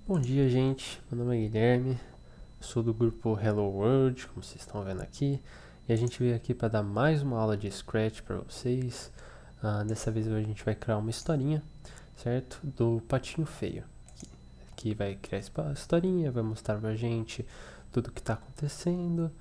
Bom dia, gente. Meu nome é Guilherme, sou do grupo Hello World, como vocês estão vendo aqui, e a gente veio aqui para dar mais uma aula de Scratch para vocês. Dessa vez a gente vai criar uma historinha, certo? Do Patinho Feio, que vai criar essa historinha, vai mostrar pra gente tudo o que está acontecendo.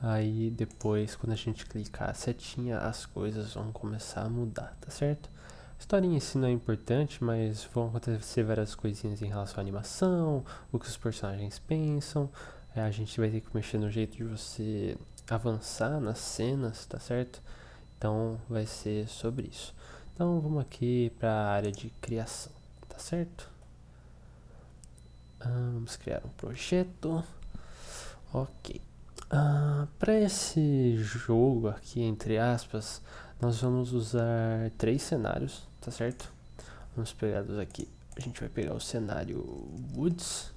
Aí depois, quando a gente clicar a setinha, as coisas vão começar a mudar, tá certo? A historinha em si não é importante, mas vão acontecer várias coisinhas em relação à animação, o que os personagens pensam. A gente vai ter que mexer no jeito de você avançar nas cenas, tá certo? Então vai ser sobre isso. Então vamos aqui para a área de criação, tá certo? Vamos criar um projeto. Ok. Para esse jogo aqui, entre aspas, nós vamos usar 3 cenários, tá certo? Vamos pegar aqui. A gente vai pegar o cenário Woods.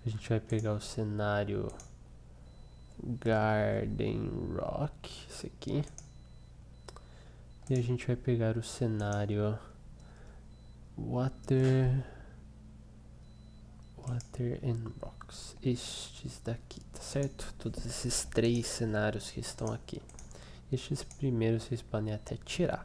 A gente vai pegar o cenário Garden Rock, esse aqui. E a gente vai pegar o cenário Water and Rocks. Estes daqui, tá certo? Todos esses 3 cenários que estão aqui. Estes primeiros vocês podem até tirar.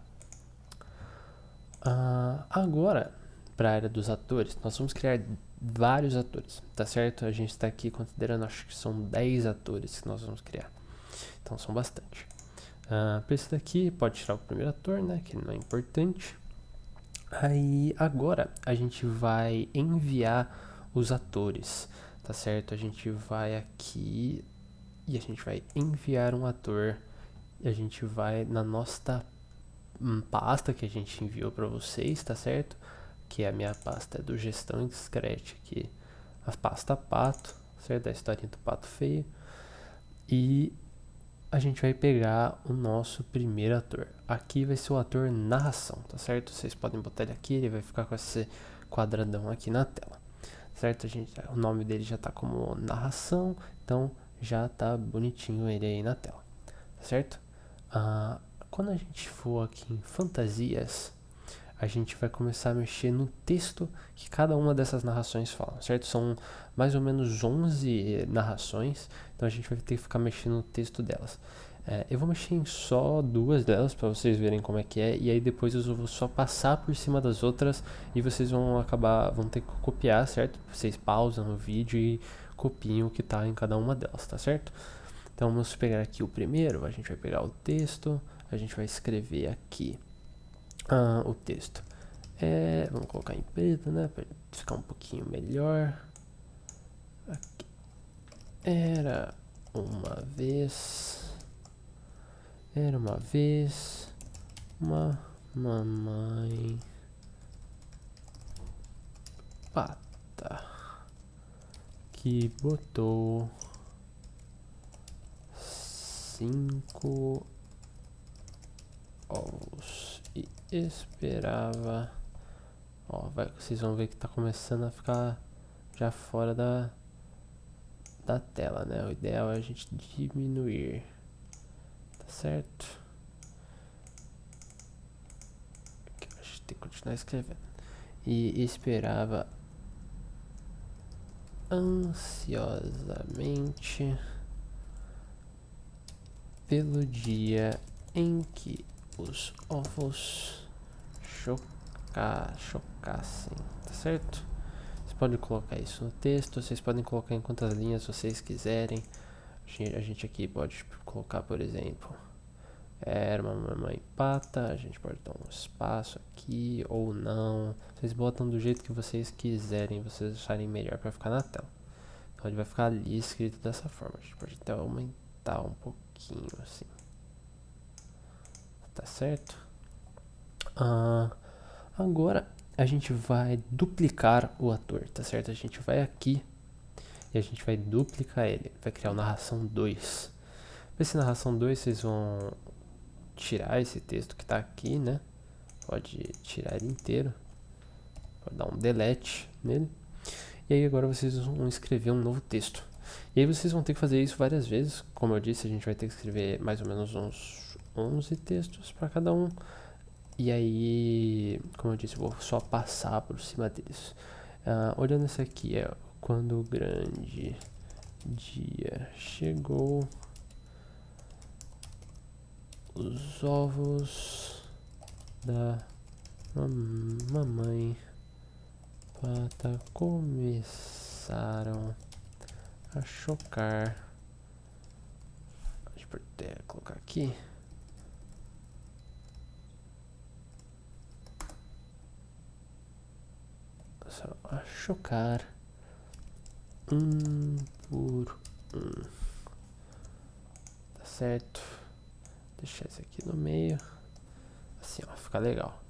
Agora, para a área dos atores, nós vamos criar vários atores, tá certo? A gente está aqui considerando, acho que são 10 atores que nós vamos criar. Então são bastante. Para esse daqui, pode tirar o primeiro ator, né? Que não é importante. Aí, agora, a gente vai enviar os atores, tá certo? A gente vai aqui e a gente vai enviar um ator. E a gente vai na nossa pasta que a gente enviou para vocês, tá certo? Que é a minha pasta do Gestão em Scratch aqui, a pasta Pato, certo? Da historinha do Pato Feio. E a gente vai pegar o nosso primeiro ator. Aqui vai ser o ator narração, tá certo? Vocês podem botar ele aqui, ele vai ficar com esse quadradão aqui na tela, certo? O nome dele já tá como narração, então já tá bonitinho ele aí na tela, certo? Quando a gente for aqui em fantasias, a gente vai começar a mexer no texto que cada uma dessas narrações fala, certo? São mais ou menos 11 narrações, então a gente vai ter que ficar mexendo no texto delas. Eu vou mexer em só 2 delas para vocês verem como é que é, e aí depois eu vou só passar por cima das outras e vocês vão ter que copiar, certo? Vocês pausam o vídeo e copiam o que está em cada uma delas, tá certo? Então vamos pegar aqui o primeiro, a gente vai pegar o texto, a gente vai escrever aqui o texto. Vamos colocar em preto, né, para ficar um pouquinho melhor. Aqui. Era uma vez uma mamãe pata que botou 5 ovos e esperava. Vocês vão ver que tá começando a ficar já fora da tela, né? O ideal é a gente diminuir, tá certo? Aqui a gente tem que continuar escrevendo. E esperava ansiosamente pelo dia em que os ovos chocassem, tá certo? Vocês podem colocar isso no texto, vocês podem colocar em quantas linhas vocês quiserem. A gente aqui pode colocar, por exemplo, era uma mamãe pata, a gente pode dar um espaço aqui ou não. Vocês botam do jeito que vocês quiserem, vocês acharem melhor para ficar na tela. Então ele vai ficar ali escrito dessa forma. A gente pode até aumentar um pouquinho assim. Tá certo? Agora a gente vai duplicar o ator, tá certo? A gente vai aqui e a gente vai duplicar ele. Vai criar o narração 2. Para esse narração 2 vocês vão tirar esse texto que tá aqui, né? Pode tirar ele inteiro. Pode dar um delete nele. E aí agora vocês vão escrever um novo texto. E aí vocês vão ter que fazer isso várias vezes. Como eu disse, a gente vai ter que escrever mais ou menos uns 11 textos para cada um. E aí, como eu disse, eu vou só passar por cima deles. Olhando isso aqui, quando o grande dia chegou, os ovos da mamãe pata começaram a chocar. A gente pode até colocar aqui. Só a chocar por tá certo? Deixar esse aqui no meio. Assim, ó, fica legal.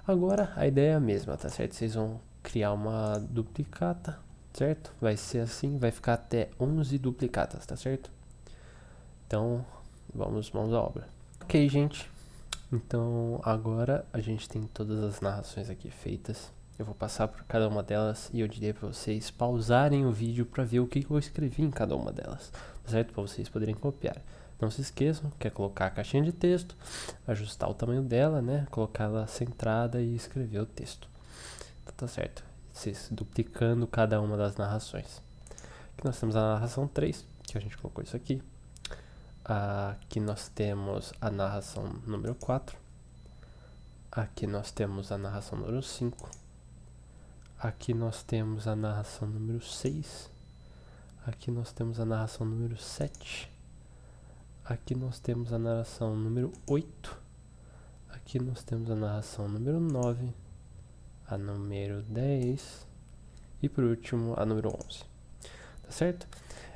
Agora a ideia é a mesma, tá certo? Vocês vão criar uma duplicata, certo? Vai ser assim, vai ficar até 11 duplicatas, tá certo? Então, vamos à obra. Ok, gente. Então, agora a gente tem todas as narrações aqui feitas. Eu vou passar por cada uma delas e eu diria para vocês pausarem o vídeo para ver o que eu escrevi em cada uma delas, tá certo? Para vocês poderem copiar. Não se esqueçam que é colocar a caixinha de texto, ajustar o tamanho dela, né? Colocar ela centrada e escrever o texto. Então, tá certo. Vocês duplicando cada uma das narrações. Aqui nós temos a narração 3, que a gente colocou isso aqui. Aqui nós temos a narração número 4. Aqui nós temos a narração número 5. Aqui nós temos a narração número 6. Aqui nós temos a narração número 7. Aqui nós temos a narração número 8. Aqui nós temos a narração número 9. A número 10. E por último, a número 11. Tá certo?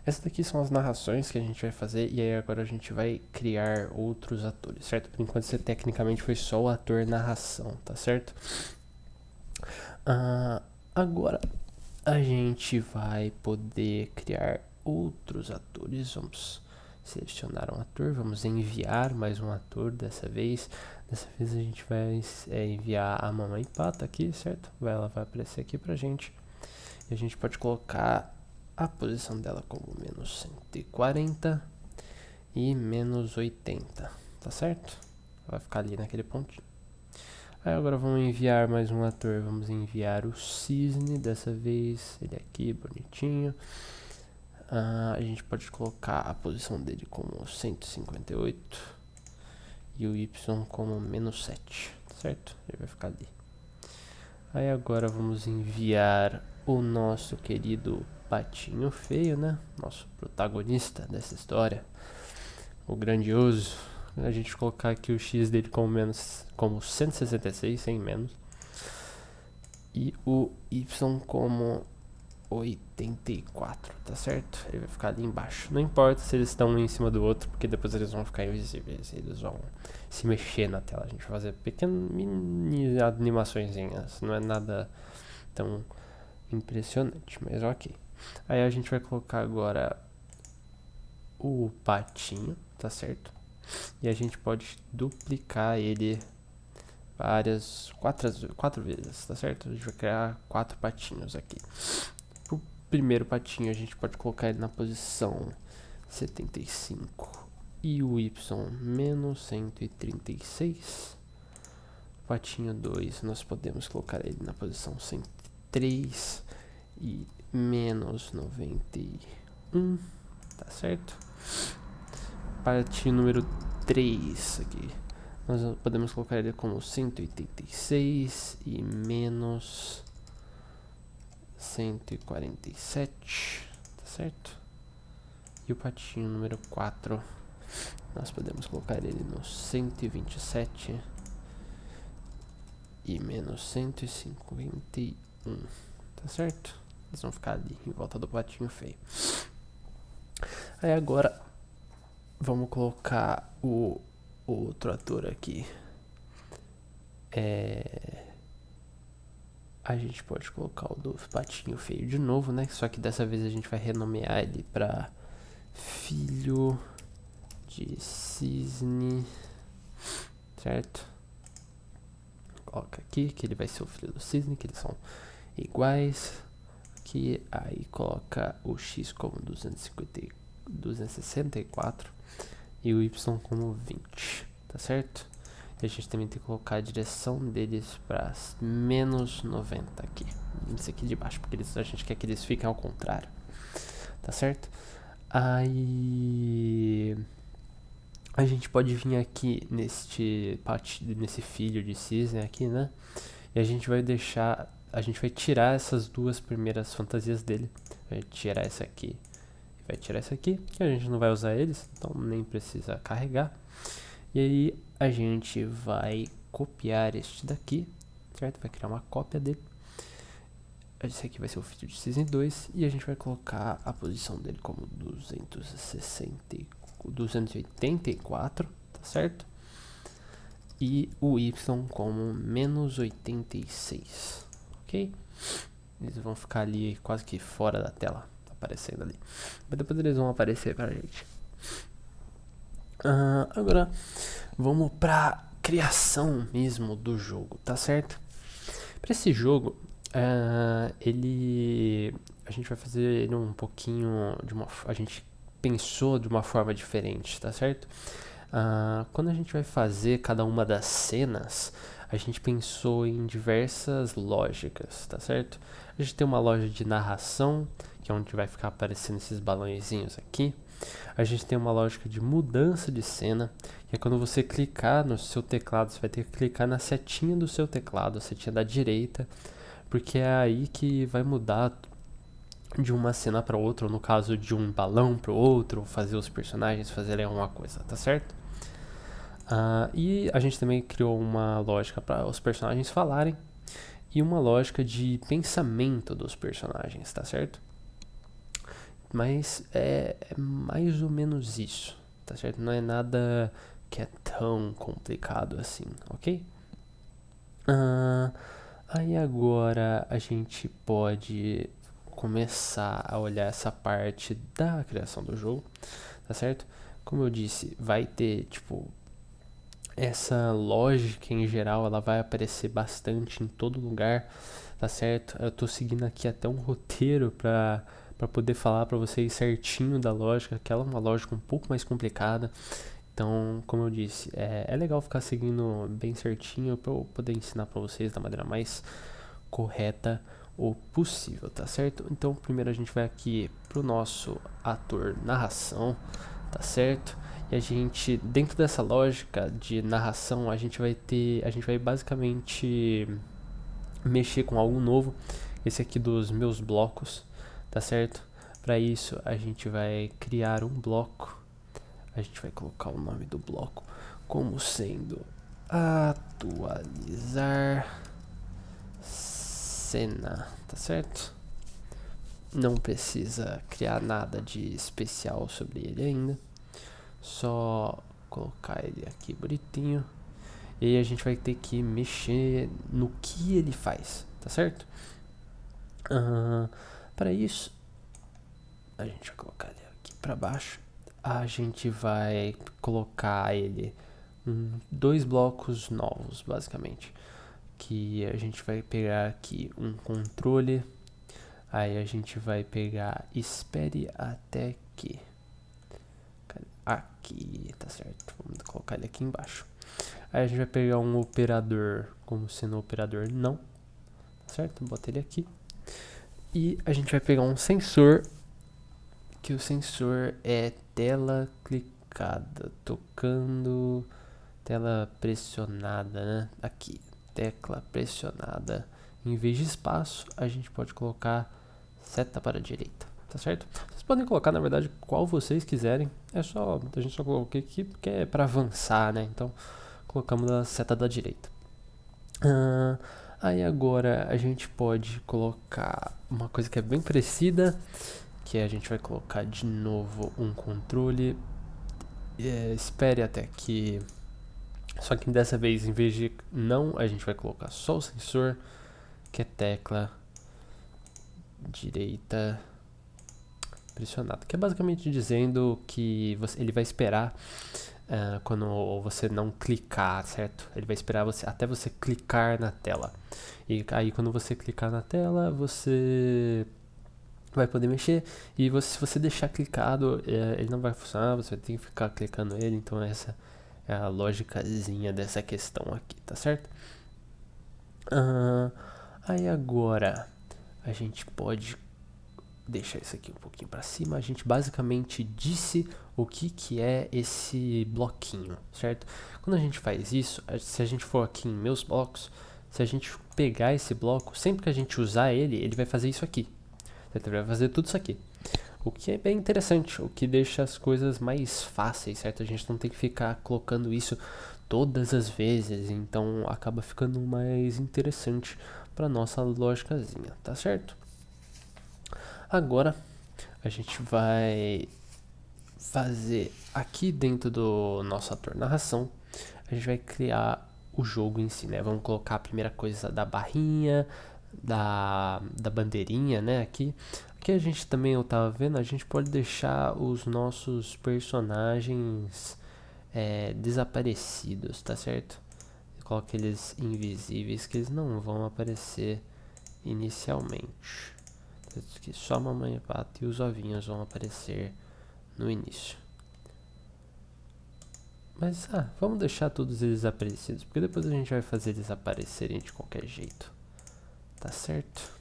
Essas daqui são as narrações que a gente vai fazer. E aí agora a gente vai criar outros atores, certo? Por enquanto você tecnicamente foi só o ator narração, tá certo? Agora a gente vai poder criar outros atores. Vamos selecionar um ator, vamos enviar mais um ator dessa vez. Dessa vez a gente vai enviar a mamãe pata aqui, certo? Ela vai aparecer aqui pra gente. E a gente pode colocar a posição dela como menos 140 e menos 80, tá certo? Vai ficar ali naquele pontinho. Aí agora vamos enviar mais um ator, vamos enviar o cisne, dessa vez ele aqui, bonitinho. A gente pode colocar a posição dele como 158 e o Y como menos 7, certo? Ele vai ficar ali. Aí agora vamos enviar o nosso querido patinho feio, né? Nosso protagonista dessa história, o grandioso. A gente colocar aqui o X dele como 166, sem menos. E o Y como 84, tá certo? Ele vai ficar ali embaixo. Não importa se eles estão um em cima do outro, porque depois eles vão ficar invisíveis. Eles vão se mexer na tela. A gente vai fazer pequenas mini animaçõezinhas. Não é nada tão impressionante, mas ok. Aí a gente vai colocar agora o patinho, tá certo? E a gente pode duplicar ele quatro vezes, tá certo? A gente vai criar 4 patinhos aqui. Pro primeiro patinho a gente pode colocar ele na posição 75 e o Y menos 136. Patinho 2 nós podemos colocar ele na posição 103 e menos 91, tá certo? Patinho número 3 aqui, nós podemos colocar ele como 186 e menos 147, tá certo? E o patinho número 4, nós podemos colocar ele no 127 e menos 151, tá certo? Eles vão ficar ali em volta do patinho feio. Aí agora vamos colocar o outro ator aqui. A gente pode colocar o do patinho feio de novo, né? Só que dessa vez a gente vai renomear ele para filho de cisne, certo? Coloca aqui que ele vai ser o filho do cisne, que eles são iguais. Aqui, aí coloca o X como 264 e o Y como 20, tá certo? E a gente também tem que colocar a direção deles para menos 90 aqui, nesse aqui de baixo, porque a gente quer que eles fiquem ao contrário, tá certo? Aí a gente pode vir aqui nesse filho de cisne aqui, né? E a gente vai tirar essas duas primeiras fantasias dele. Vai tirar essa aqui, vai tirar essa aqui, que a gente não vai usar eles, então nem precisa carregar. E aí a gente vai copiar este daqui, certo? Vai criar uma cópia dele. Esse aqui vai ser o filho de cisne 2 e a gente vai colocar a posição dele como 284, tá certo? E o y como menos 86, ok? Eles vão ficar ali quase que fora da tela, aparecendo ali. Mas depois eles vão aparecer pra gente. Agora vamos pra criação mesmo do jogo, tá certo? Para esse jogo, a gente vai fazer ele um pouquinho a gente pensou de uma forma diferente, tá certo? Quando a gente vai fazer cada uma das cenas, a gente pensou em diversas lógicas, tá certo? A gente tem uma lógica de narração, que é onde vai ficar aparecendo esses balãozinhos aqui. A gente tem uma lógica de mudança de cena, que é quando você clicar no seu teclado, você vai ter que clicar na setinha do seu teclado, a setinha da direita, porque é aí que vai mudar de uma cena para outra, ou no caso de um balão para o outro, ou fazer os personagens fazerem alguma coisa, tá certo? E a gente também criou uma lógica para os personagens falarem e uma lógica de pensamento dos personagens, tá certo? Mas é mais ou menos isso, tá certo? Não é nada que é tão complicado assim, ok? Aí agora a gente pode começar a olhar essa parte da criação do jogo, tá certo? Como eu disse, vai ter, tipo, essa lógica em geral, ela vai aparecer bastante em todo lugar, tá certo? Eu tô seguindo aqui até um roteiro pra poder falar pra vocês certinho da lógica, que ela é uma lógica um pouco mais complicada. Então, como eu disse, é legal ficar seguindo bem certinho pra eu poder ensinar pra vocês da maneira mais correta o possível, tá certo? Então, primeiro a gente vai aqui pro nosso ator narração, tá certo? E a gente, dentro dessa lógica de narração, a gente vai basicamente mexer com algo novo. Esse aqui dos meus blocos, tá certo? Para isso, a gente vai criar um bloco. A gente vai colocar o nome do bloco como sendo atualizar cena, tá certo? Não precisa criar nada de especial sobre ele ainda. Só colocar ele aqui bonitinho. E aí a gente vai ter que mexer no que ele faz, tá certo? Para isso, a gente vai colocar ele aqui para baixo. A gente vai colocar ele em 2 blocos novos, basicamente. Que a gente vai pegar aqui um controle. Aí a gente vai pegar espere até que. Aqui, tá certo? Vamos colocar ele aqui embaixo. Aí a gente vai pegar um operador como sendo um operador não, tá certo? Bota ele aqui. E a gente vai pegar um sensor, que o sensor é tela clicada, tocando, tela pressionada, né? Aqui, tecla pressionada. Em vez de espaço, a gente pode colocar seta para a direita, tá certo? Vocês podem colocar, na verdade, qual vocês quiserem. A gente só colocou aqui porque é para avançar, né? Então, colocamos a seta da direita. Aí agora a gente pode colocar uma coisa que é bem parecida, que a gente vai colocar de novo um controle. Espere até que... Só que dessa vez, em vez de não, a gente vai colocar só o sensor, que é tecla direita pressionada, que é basicamente dizendo que ele vai esperar quando você não clicar, certo? Ele vai esperar até você clicar na tela. E aí quando você clicar na tela, você vai poder mexer. E se você deixar clicado, ele não vai funcionar, você vai ter que ficar clicando ele. Então essa é a lógicazinha dessa questão aqui, tá certo? Aí agora a gente pode deixar isso aqui um pouquinho para cima. A gente basicamente disse o que é esse bloquinho, certo? Quando a gente faz isso, se a gente for aqui em meus blocos, se a gente pegar esse bloco, sempre que a gente usar ele, ele vai fazer isso aqui. Ele vai fazer tudo isso aqui. O que é bem interessante, o que deixa as coisas mais fáceis, certo? A gente não tem que ficar colocando isso todas as vezes, então acaba ficando mais interessante para nossa lógicazinha, tá certo? Agora a gente vai fazer aqui dentro do nosso ator narração, a gente vai criar o jogo em si, né? Vamos colocar a primeira coisa da barrinha, da bandeirinha, né? Aqui a gente também, eu tava vendo, a gente pode deixar os nossos personagens desaparecidos, tá certo? Coloca eles invisíveis, que eles não vão aparecer inicialmente. Que só a mamãe e o pato e os ovinhos vão aparecer no início. Mas vamos deixar todos eles desaparecidos, porque depois a gente vai fazer eles aparecerem de qualquer jeito. Tá certo?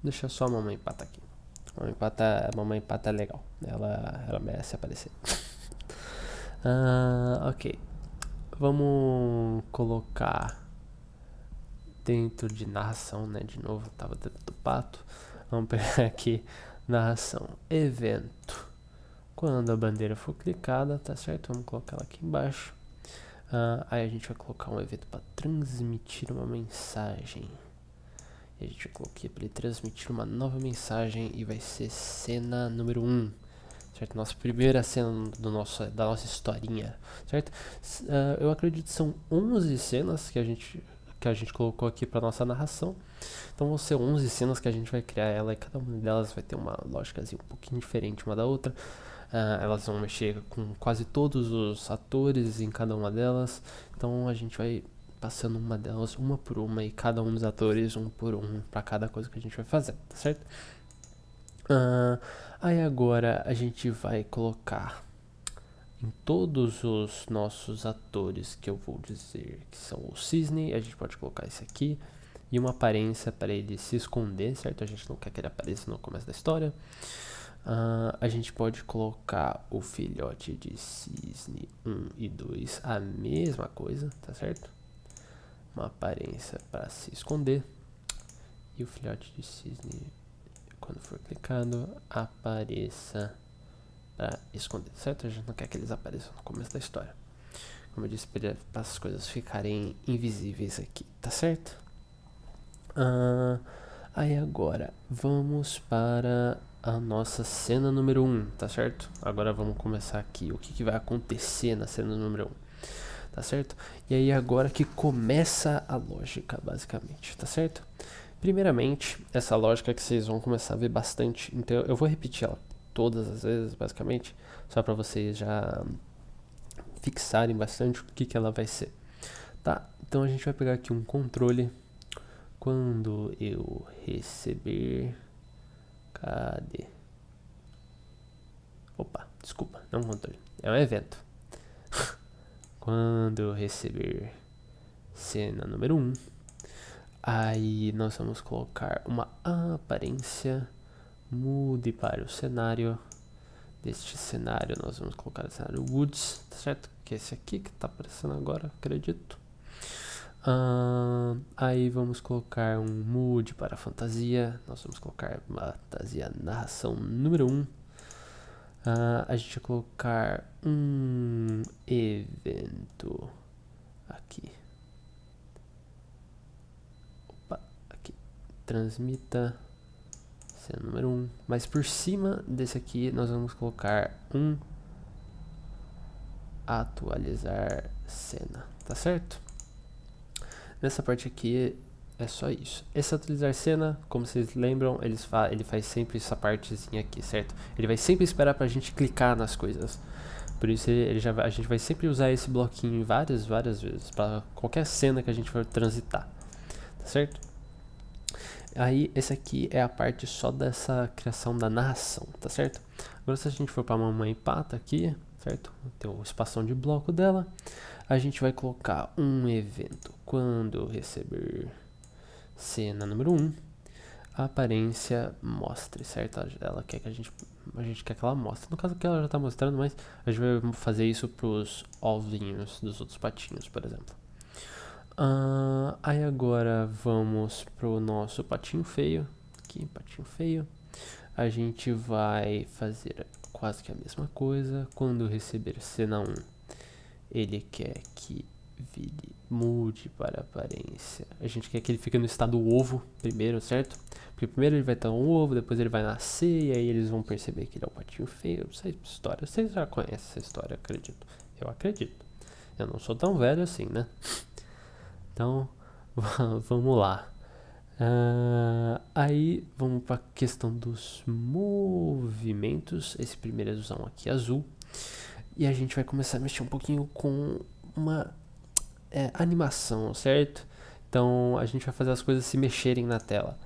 Deixa só a mamãe pata aqui. A mamãe pata é legal. Ela merece aparecer. Ok. Vamos colocar dentro de narração, né? De novo, tava dentro do pato. Vamos pegar aqui narração. Evento. Quando a bandeira for clicada, tá certo? Vamos colocar ela aqui embaixo. Aí a gente vai colocar um evento para transmitir uma mensagem. E a gente vai colocar para ele transmitir uma nova mensagem e vai ser cena número 1. Certo? Nossa primeira cena da nossa historinha, certo? Eu acredito que são 11 cenas que a gente colocou aqui para nossa narração. Então vão ser 11 cenas que a gente vai criar ela e cada uma delas vai ter uma lógicazinha um pouquinho diferente uma da outra. Elas vão mexer com quase todos os atores em cada uma delas. Então a gente vai passando uma delas uma por uma e cada um dos atores um por um para cada coisa que a gente vai fazer, tá certo? Aí agora a gente vai colocar em todos os nossos atores, que eu vou dizer que são o cisne, a gente pode colocar esse aqui e uma aparência para ele se esconder, certo? A gente não quer que ele apareça no começo da história. A gente pode colocar o filhote de cisne 1 e 2 a mesma coisa, tá certo? Uma aparência para se esconder. E o filhote de cisne, quando for clicado, apareça para esconder, certo? A gente não quer que eles apareçam no começo da história. Como eu disse, para as coisas ficarem invisíveis aqui, tá certo? Aí agora, vamos para a nossa cena número 1, tá certo? Agora vamos começar aqui, o que vai acontecer na cena número 1, tá certo? E aí agora que começa a lógica, basicamente, tá certo? Primeiramente, essa lógica que vocês vão começar a ver bastante, então eu vou repetir ela todas as vezes, basicamente, só para vocês já fixarem bastante o que ela vai ser, tá? Então a gente vai pegar aqui um controle. Quando eu receber... Cadê? Opa, desculpa, não é um controle, é um evento. Quando eu receber cena número 1, aí nós vamos colocar uma aparência, mude para o cenário. Deste cenário nós vamos colocar o cenário Woods, tá certo? Que é esse aqui que tá aparecendo agora, acredito. Aí vamos colocar um mood para fantasia. Nós vamos colocar fantasia narração número 1. A gente vai colocar um evento aqui. Opa, aqui. Transmita cena número 1. Mas por cima desse aqui nós vamos colocar um atualizar cena, tá certo? Nessa parte aqui é só isso. Esse atualizar cena, como vocês lembram, ele faz sempre essa partezinha aqui, certo? Ele vai sempre esperar pra gente clicar nas coisas. Por isso a gente vai sempre usar esse bloquinho várias vezes, para qualquer cena que a gente for transitar, tá certo? Aí esse aqui é a parte só dessa criação da narração, tá certo? Agora se a gente for pra mamãe pata aqui, certo? Tem o espação de bloco dela. A gente vai colocar um evento quando eu receber cena número 1. a aparência mostre, certo? Ela quer que a gente quer que ela mostre. No caso que ela já tá mostrando, mas a gente vai fazer isso pros ovinhos dos outros patinhos, por exemplo. Aí agora vamos pro nosso patinho feio. Aqui, patinho feio. A gente vai fazer quase que a mesma coisa. Quando receber cena 1, ele quer que mude para aparência. A gente quer que ele fique no estado ovo primeiro, certo? Porque primeiro ele vai estar um ovo, depois ele vai nascer, e aí eles vão perceber que ele é o patinho feio. Essa história, vocês já conhecem essa história, acredito. Eu acredito. Eu não sou tão velho assim, né? Então, vamos lá. Aí vamos para a questão dos movimentos. Esse primeirzão aqui azul. E a gente vai começar a mexer um pouquinho com uma animação, certo? Então a gente vai fazer as coisas se mexerem na tela.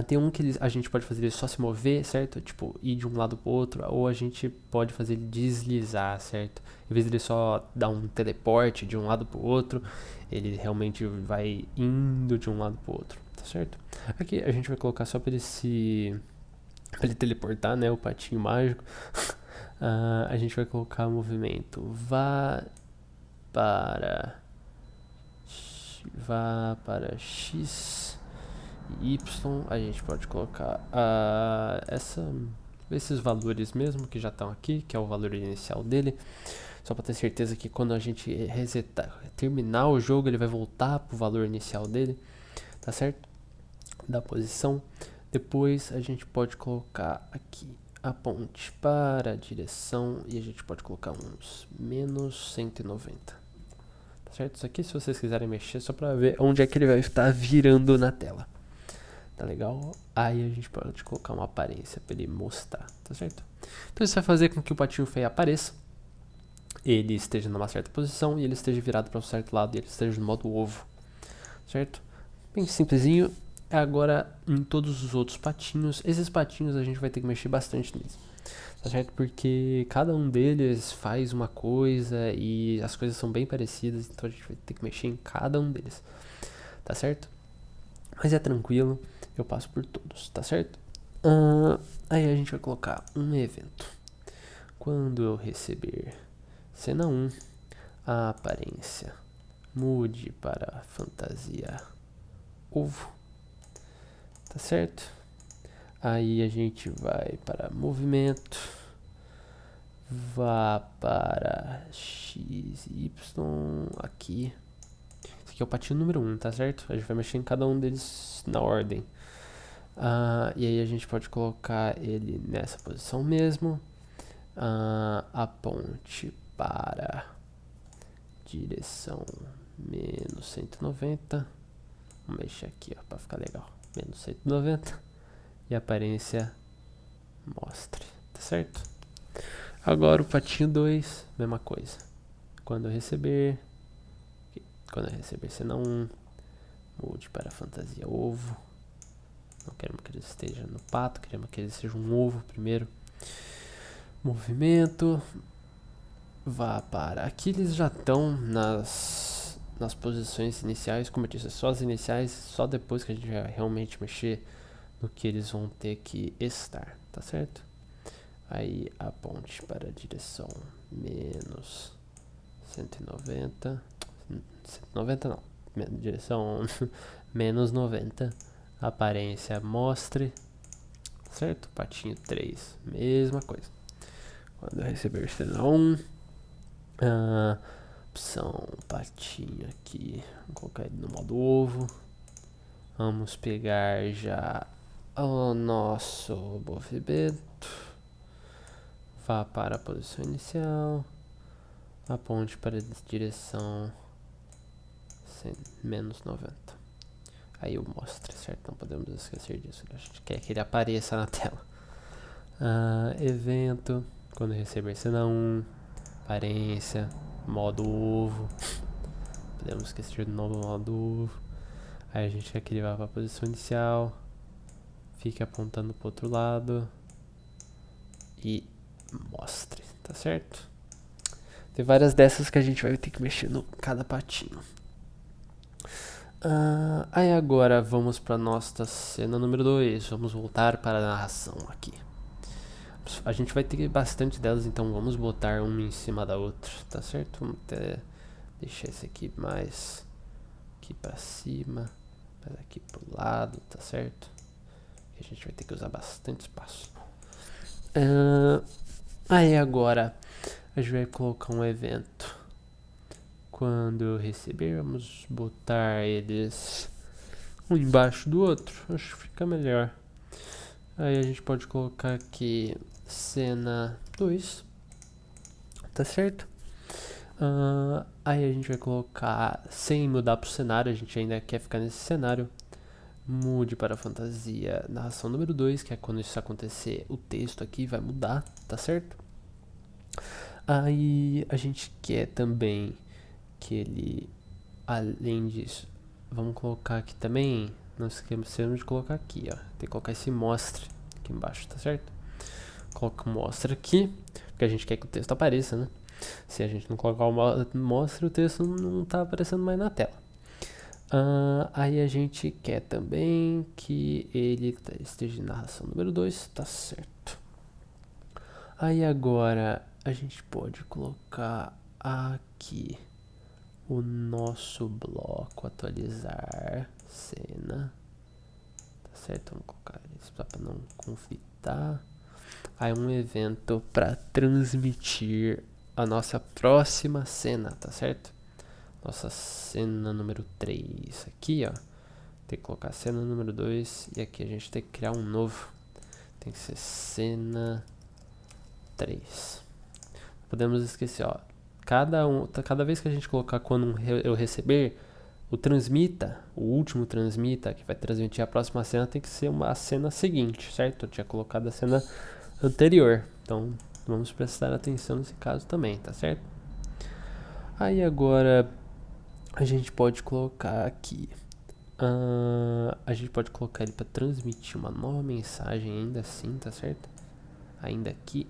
Tem um que a gente pode fazer ele só se mover, certo? Tipo, ir de um lado pro outro, ou a gente pode fazer ele deslizar, certo? Em vez de ele só dar um teleporte de um lado pro outro, ele realmente vai indo de um lado pro outro, tá certo? Aqui a gente vai colocar só pra ele teleportar, né? O patinho mágico. A gente vai colocar o movimento vá para X e Y. A gente pode colocar esses valores mesmo que já estão aqui, que é o valor inicial dele, só para ter certeza que quando a gente terminar o jogo ele vai voltar pro valor inicial dele, tá certo? Da posição. Depois a gente pode colocar aqui a ponte para a direção e a gente pode colocar uns menos 190, tá certo? Isso aqui, se vocês quiserem mexer, só para ver onde é que ele vai estar virando na tela, tá legal? Aí a gente pode colocar uma aparência para ele mostrar, tá certo? Então isso vai fazer com que o patinho feio apareça, ele esteja numa certa posição e ele esteja virado para um certo lado e ele esteja no modo ovo, certo? Bem simplesinho. Agora em todos os outros patinhos, esses patinhos a gente vai ter que mexer bastante neles, tá certo? Porque cada um deles faz uma coisa e as coisas são bem parecidas, então a gente vai ter que mexer em cada um deles, tá certo? Mas é tranquilo, eu passo por todos, tá certo? Aí a gente vai colocar um evento. Quando eu receber cena 1, a aparência mude para fantasia ovo, tá certo? Aí a gente vai para movimento, vá para X, Y, aqui. Esse aqui é o patinho número 1, tá certo? A gente vai mexer em cada um deles na ordem. E aí a gente pode colocar ele nessa posição mesmo. A ponte para direção menos 190. Vamos mexer aqui, ó, para ficar legal. Menos 190. E a aparência mostre, tá certo? Agora o patinho 2, mesma coisa. Quando eu receber cena 1, mude para fantasia ovo. Não queremos que ele esteja no pato, queremos que ele seja um ovo primeiro. Movimento, vá para... Aqui eles já estão nas posições iniciais, como eu disse, só as iniciais, só depois que a gente vai realmente mexer no que eles vão ter que estar, tá certo? Aí a ponte para a direção menos 190, 190 não, direção menos 90, aparência mostre, certo? Patinho 3, mesma coisa. Quando eu receber cena 1, opção patinho aqui, vamos colocar ele no modo ovo. Vamos pegar já o nosso movimento, vá para a posição inicial, a ponte para a direção menos 90. Aí eu mostro, certo? Não podemos esquecer disso. A gente quer que ele apareça na tela. Evento, quando receber cena 1, aparência, modo ovo. Podemos esquecer do novo modo ovo. Aí a gente quer que ele vá para a posição inicial, fique apontando para o outro lado e mostre, tá certo? Tem várias dessas que a gente vai ter que mexer no cada patinho. Aí agora vamos para nossa cena número 2. Vamos voltar para a narração aqui. A gente vai ter bastante delas, então vamos botar uma em cima da outra, tá certo? Vamos até deixar esse aqui mais aqui para cima, mais aqui pro lado, tá certo? A gente vai ter que usar bastante espaço. Aí agora a gente vai colocar um evento. Quando eu receber, vamos botar eles um embaixo do outro. Acho que fica melhor. Aí a gente pode colocar aqui cena 2. Tá certo? Aí a gente vai colocar, sem mudar pro cenário, a gente ainda quer ficar nesse cenário. Mude para fantasia narração número 2, que é quando isso acontecer, o texto aqui vai mudar, tá certo? Aí a gente quer também que ele, além disso, vamos colocar aqui também, não esquecemos de colocar aqui, ó, tem que colocar esse mostre aqui embaixo, tá certo? Coloca o mostre aqui, porque a gente quer que o texto apareça, né? Se a gente não colocar o mostre, o texto não tá aparecendo mais na tela. Aí a gente quer também que ele esteja em narração número 2, tá certo. Aí agora a gente pode colocar aqui o nosso bloco atualizar cena, tá certo? Vamos colocar isso para não conflitar. Aí um evento para transmitir a nossa próxima cena, tá certo? Nossa cena número 3 aqui, ó. Tem que colocar cena número 2 e aqui a gente tem que criar um novo. Tem que ser cena 3. Podemos esquecer, ó. Cada vez que a gente colocar quando eu receber, o último transmita, que vai transmitir a próxima cena, tem que ser uma cena seguinte, certo? Eu tinha colocado a cena anterior, então vamos prestar atenção nesse caso também, tá certo? Aí agora a gente pode colocar aqui, a gente pode colocar ele para transmitir uma nova mensagem ainda assim, tá certo? Ainda aqui.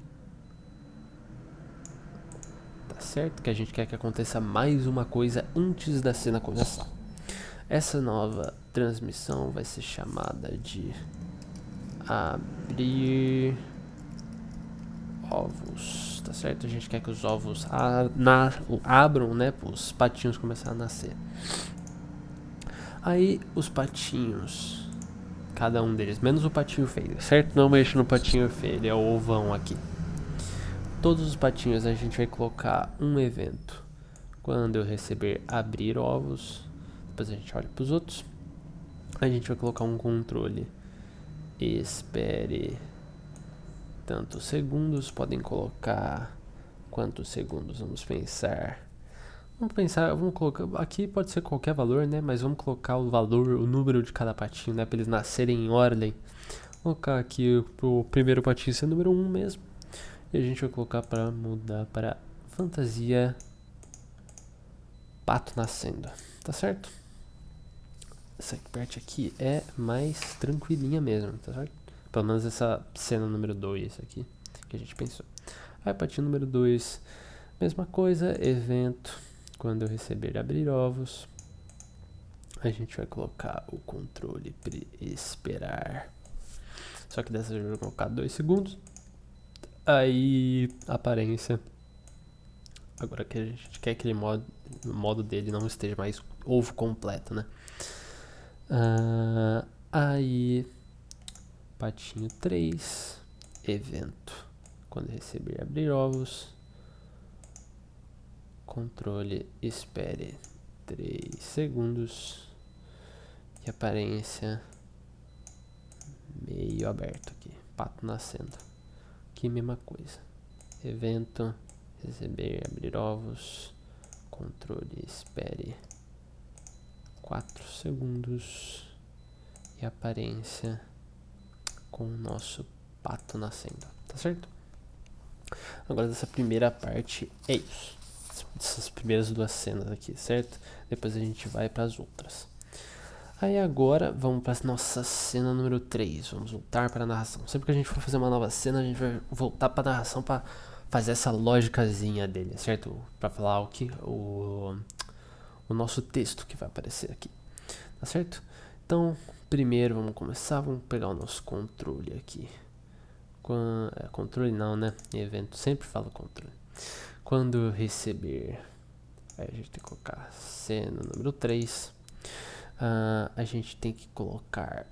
Tá certo? Que a gente quer que aconteça mais uma coisa antes da cena começar. Essa nova transmissão vai ser chamada de abrir ovos, tá certo? A gente quer que os ovos abram, né, para os patinhos começarem a nascer. Aí os patinhos, cada um deles, menos o patinho feio, certo? Não mexa no patinho feio, ele é o ovão aqui. Todos os patinhos a gente vai colocar um evento. Quando eu receber abrir ovos, depois a gente olha para os outros. A gente vai colocar um controle. Espere tantos segundos. Podem colocar quantos segundos, vamos pensar. Vamos colocar, aqui pode ser qualquer valor, né? Mas vamos colocar o valor, o número de cada patinho, né? Para eles nascerem em ordem. Vou colocar aqui o primeiro patinho ser número 1 mesmo. E a gente vai colocar para mudar para fantasia pato nascendo, tá certo? Essa parte aqui é mais tranquilinha mesmo, tá certo? Pelo menos essa cena número 2 aqui, que a gente pensou. Aí patinho número 2, mesma coisa, evento, quando eu receber abrir ovos, a gente vai colocar o controle esperar. Só que dessa vez eu vou colocar 2 segundos. Aí, aparência. Agora que a gente quer que o modo dele não esteja mais ovo completo, né? Aí, patinho 3, evento. Quando receber abrir ovos, controle espere 3 segundos. E aparência meio aberto aqui, pato nascendo. Aqui mesma coisa, evento, receber, abrir ovos, controle, espere 4 segundos e aparência com o nosso pato nascendo, tá certo? Agora dessa primeira parte é isso, essas primeiras 2 cenas aqui, certo? Depois a gente vai para as outras. Aí agora vamos para a nossa cena número 3. Vamos voltar para a narração. Sempre que a gente for fazer uma nova cena, a gente vai voltar para a narração para fazer essa lógicazinha dele, certo? Para falar o nosso texto que vai aparecer aqui. certo? Então, primeiro vamos começar, vamos pegar o nosso controle aqui. Controle não, né? Em evento sempre falo controle. Quando receber, aí a gente tem que colocar cena número 3. A gente tem que colocar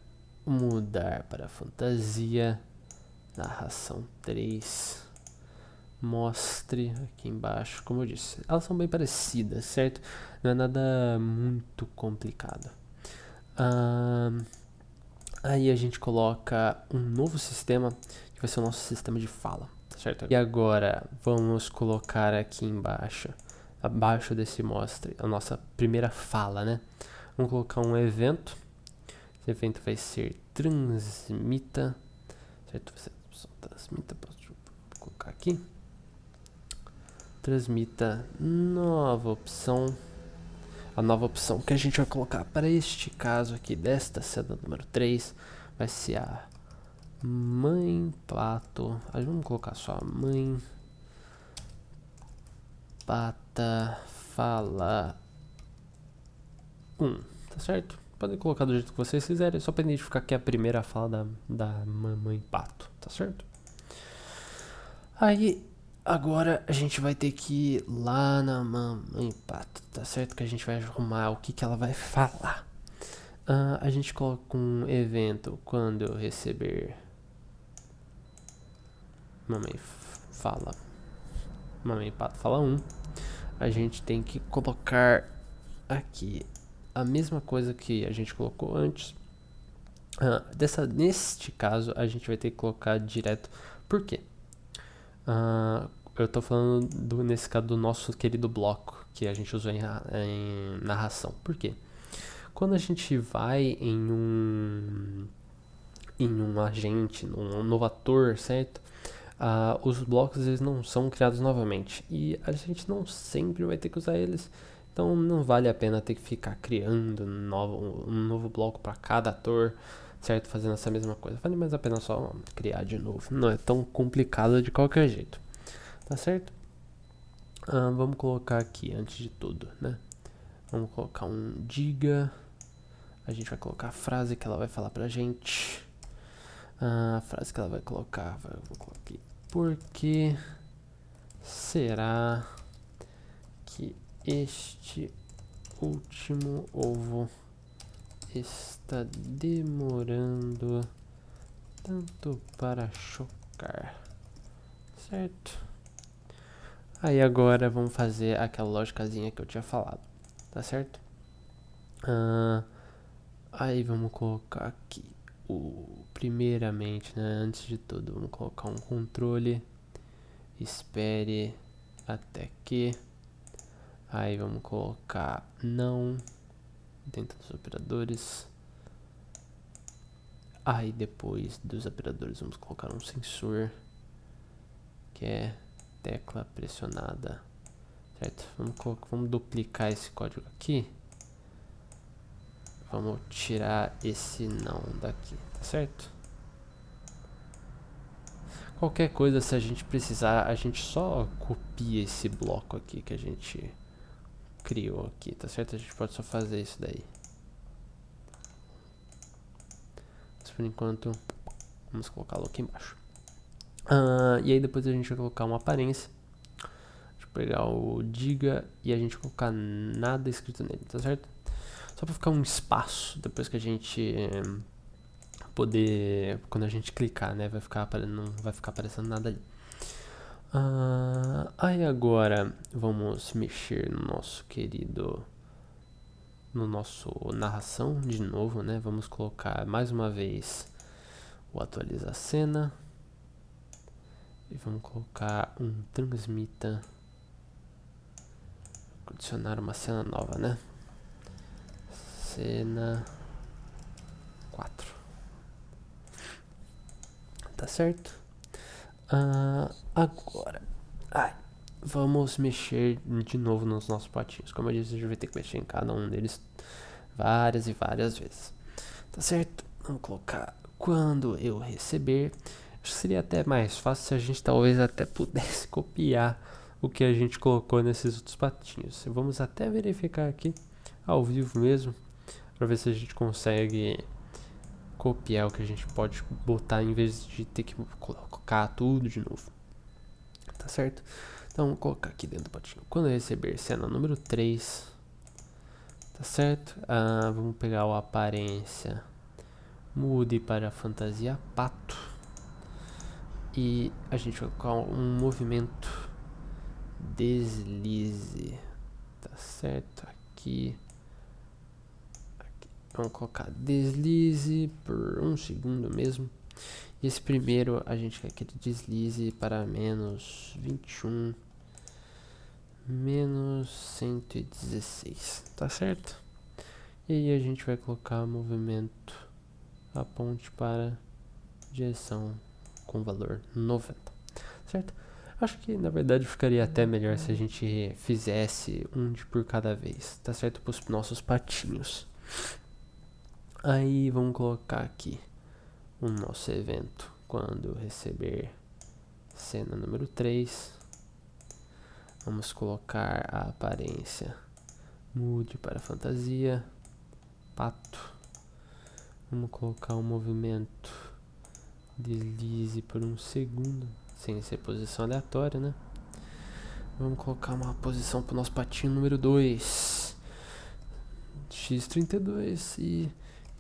mudar para fantasia, narração 3. Mostre aqui embaixo, como eu disse, elas são bem parecidas, certo? Não é nada muito complicado. Aí a gente coloca um novo sistema, que vai ser o nosso sistema de fala, certo? E agora vamos colocar aqui embaixo, abaixo desse mostre, a nossa primeira fala, né? Vamos colocar um evento. Esse evento vai ser transmita, certo? Transmita, posso colocar aqui. Transmita nova opção. A nova opção que a gente vai colocar para este caso aqui, desta cena número 3, vai ser a mãe pato. Vamos colocar só a mãe pata fala 1, tá certo? Podem colocar do jeito que vocês quiserem, só para identificar que é a primeira fala da mamãe pato, tá certo? Aí, agora a gente vai ter que ir lá na mamãe pato, tá certo? Que a gente vai arrumar o que ela vai falar. A gente coloca um evento quando eu receber mamãe pato fala 1. A gente tem que colocar aqui a mesma coisa que a gente colocou antes. Neste caso a gente vai ter que colocar direto. Por quê? Eu tô falando nesse caso do nosso querido bloco que a gente usou em narração. Por quê? Quando a gente vai em um agente, num novo ator, certo? Os blocos eles não são criados novamente e a gente não sempre vai ter que usar eles. Então não vale a pena ter que ficar criando um novo bloco para cada ator, certo? Fazendo essa mesma coisa. Vale mais a pena só criar de novo. Não é tão complicado de qualquer jeito. Tá certo? Vamos colocar aqui antes de tudo, né? Vamos colocar um diga. A gente vai colocar a frase que ela vai falar pra gente. A frase que ela vai colocar, vou colocar aqui. Por que será que este último ovo está demorando tanto para chocar? Certo? Aí agora vamos fazer aquela lógicazinha que eu tinha falado, tá certo? Aí vamos colocar aqui primeiramente, né, antes de tudo, vamos colocar um controle, espere até que, aí vamos colocar não dentro dos operadores, aí depois dos operadores vamos colocar um sensor, que é tecla pressionada, certo? Vamos duplicar esse código aqui. Vamos tirar esse não daqui, tá certo? Qualquer coisa, se a gente precisar, a gente só copia esse bloco aqui que a gente criou aqui, tá certo? A gente pode só fazer isso daí. Mas por enquanto, vamos colocá-lo aqui embaixo. E aí depois a gente vai colocar uma aparência. Deixa eu pegar o diga e a gente colocar nada escrito nele, tá certo? Só para ficar um espaço depois que a gente poder, quando a gente clicar, né, não vai ficar aparecendo nada ali. Aí agora vamos mexer no nosso narração de novo, né? Vamos colocar mais uma vez o atualizar cena e vamos colocar um transmita, adicionar uma cena nova, né? Cena 4. Tá certo? Agora, vamos mexer de novo nos nossos patinhos. Como eu disse, a gente vai ter que mexer em cada um deles várias e várias vezes. Tá certo? Vamos colocar quando eu receber. Acho que seria até mais fácil se a gente talvez até pudesse copiar o que a gente colocou nesses outros patinhos. Vamos até verificar aqui ao vivo mesmo para ver se a gente consegue copiar o que a gente pode botar em vez de ter que colocar tudo de novo. Tá certo? Então vamos colocar aqui dentro do patinho. Quando eu receber cena número 3, tá certo? Vamos pegar o aparência, mude para fantasia pato. E a gente vai colocar um movimento deslize. Tá certo? Aqui. Vamos colocar deslize por 1 segundo mesmo. E esse primeiro a gente quer que ele deslize para menos 21, menos 116, tá certo? E aí a gente vai colocar movimento aponte para direção com valor 90, certo? Acho que na verdade ficaria até melhor se a gente fizesse um de por cada vez, tá certo? Para os nossos patinhos. Aí vamos colocar aqui o nosso evento quando receber cena número 3. Vamos colocar a aparência, mude para fantasia, pato. Vamos colocar o movimento, deslize por 1 segundo, sem ser posição aleatória, né? Vamos colocar uma posição para o nosso patinho número 2, x32 e